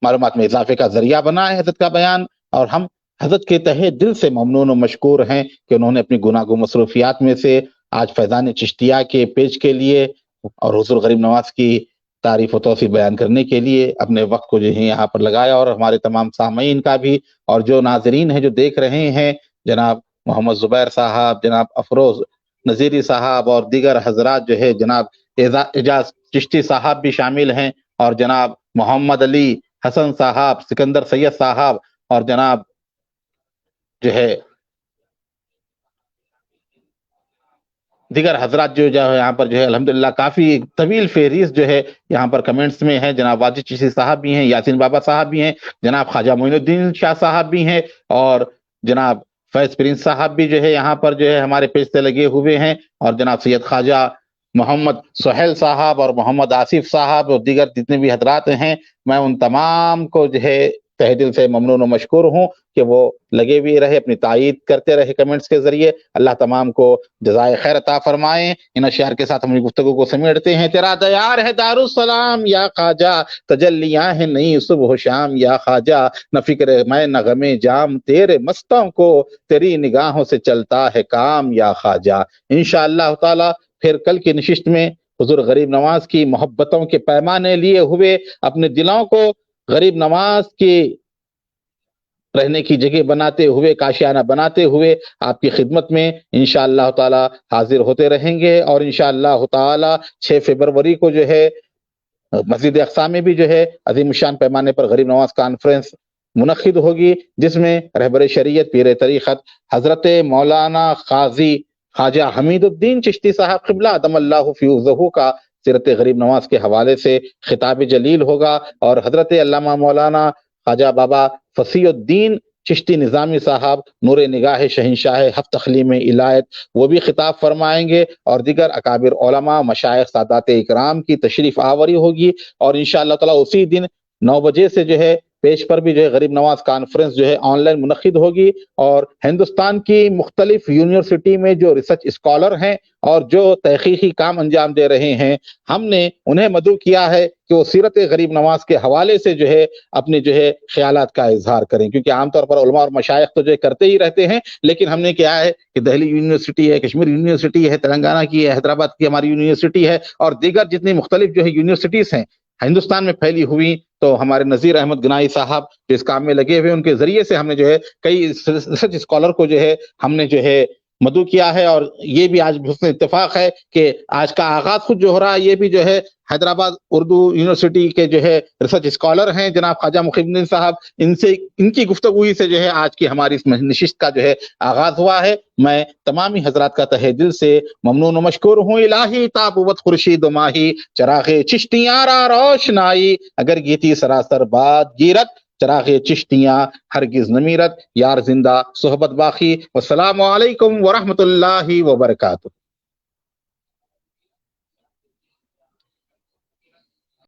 معلومات میں اضافے کا ذریعہ بنا ہے حضرت کا بیان، اور ہم حضرت کے تہے دل سے ممنون و مشکور ہیں کہ انہوں نے اپنی گناہ گو مصروفیات میں سے آج فیضان چشتیہ کے پیج کے لیے اور حضور غریب نواز کی تعریف و توصیف بیان کرنے کے لیے اپنے وقت کو جو ہے یہاں پر لگایا، اور ہمارے تمام سامعین کا بھی، اور جو ناظرین ہیں جو دیکھ رہے ہیں، جناب محمد زبیر صاحب، جناب افروز نذیری صاحب اور دیگر حضرات جو ہے، جناب اعجاز چشتی صاحب بھی شامل ہیں، اور جناب محمد علی حسن صاحب، سکندر سید صاحب، اور جناب جو ہے دیگر حضرات جو ہے یہاں پر جو ہے الحمدللہ کافی طویل فہرست جو ہے یہاں پر کمنٹس میں ہے۔ جناب واجد چشتی صاحب بھی ہیں، یاسین بابا صاحب بھی ہیں، جناب خواجہ معین الدین شاہ صاحب بھی ہیں، اور جناب فیض پرنس صاحب بھی جو ہے یہاں پر جو ہے ہمارے پیج سے لگے ہوئے ہیں، اور جناب سید خواجہ محمد سہیل صاحب اور محمد آصف صاحب اور دیگر جتنے بھی حضرات ہیں، میں ان تمام کو جو ہے تہ دل سے ممنون و مشکور ہوں کہ وہ لگے بھی رہے، اپنی تائید کرتے رہے کمنٹس کے ذریعے۔ اللہ تمام کو جزائے خیر عطا فرمائیں۔ ان اشعار کے ساتھ ہم گفتگو کو سمیٹتے ہیں۔ تیرا دیار ہے دارالسلام یا خواجہ، تجلیاں ہیں نئی صبح و شام یا خواجہ، نہ فکر میں نہ غم جام تیرے مستوں کو، تیری نگاہوں سے چلتا ہے کام یا خواجہ۔ انشاءاللہ تعالی پھر کل کی نشست میں حضور غریب نواز کی محبتوں کے پیمانے لیے ہوئے، اپنے دلوں کو غریب نواز کی رہنے کی جگہ بناتے ہوئے، کاشیانہ بناتے ہوئے آپ کی خدمت میں انشاءاللہ تعالی حاضر ہوتے رہیں گے، اور انشاءاللہ تعالی 6 فروری کو جو ہے مسجد اقصی میں بھی جو ہے عظیم الشان پیمانے پر غریب نواز کانفرنس منعقد ہوگی، جس میں رہبر شریعت پیر طریقت حضرت مولانا قاضی خواجہ حمید الدین چشتی صاحب قبلہ ادم اللہ فیوزہ کا سیرت غریب نواز کے حوالے سے خطاب جلیل ہوگا، اور حضرت علامہ مولانا خواجہ بابا فصیح الدین چشتی نظامی صاحب نور نگاہ شہنشاہ ہفت تخلیم الایت وہ بھی خطاب فرمائیں گے، اور دیگر اکابر علماء مشائخ سادات اکرام کی تشریف آوری ہوگی، اور انشاءاللہ تعالی اسی دن 9 بجے سے جو ہے پیج پر بھی جو ہے غریب نواز کانفرنس جو ہے آن لائن منعقد ہوگی، اور ہندوستان کی مختلف یونیورسٹی میں جو ریسرچ اسکالر ہیں اور جو تحقیقی کام انجام دے رہے ہیں، ہم نے انہیں مدعو کیا ہے کہ وہ سیرت غریب نواز کے حوالے سے جو ہے اپنے جو ہے خیالات کا اظہار کریں، کیونکہ عام طور پر علماء اور مشائخ تو جو ہے کرتے ہی رہتے ہیں، لیکن ہم نے کیا ہے کہ دہلی یونیورسٹی ہے، کشمیر یونیورسٹی ہے، تلنگانہ کی ہے، حیدرآباد کی ہماری یونیورسٹی ہے، اور دیگر جتنی مختلف جو ہے یونیورسٹیز ہیں ہندوستان میں پھیلی ہوئی، تو ہمارے نذیر احمد گنائی صاحب جو اس کام میں لگے ہوئے، ان کے ذریعے سے ہم نے جو ہے کئی ریسرچ اسکالر کو جو ہے ہم نے جو ہے مدعو کیا ہے، اور یہ بھی آج حسن اتفاق ہے کہ آج کا آغاز خود جو ہو رہا ہے یہ بھی جو ہے حیدرآباد اردو یونیورسٹی کے جو ہے ریسرچ اسکالر ہیں جناب خواجہ مقیم الدین صاحب، ان کی گفتگوئی سے جو ہے آج کی ہماری اس نشست کا جو ہے آغاز ہوا ہے۔ میں تمامی حضرات کا تہہ دل سے ممنون و مشکور ہوں۔ الہی تابوت خورشید و ماہی، چراغ چشتیاں را روشنائی، اگر گیتی سراسر باد گیرت، چراغ چشتیاں ہرگز نمیرت، یار زندہ صحبت باقی۔ والسلام علیکم ورحمۃ اللہ وبرکاتہ۔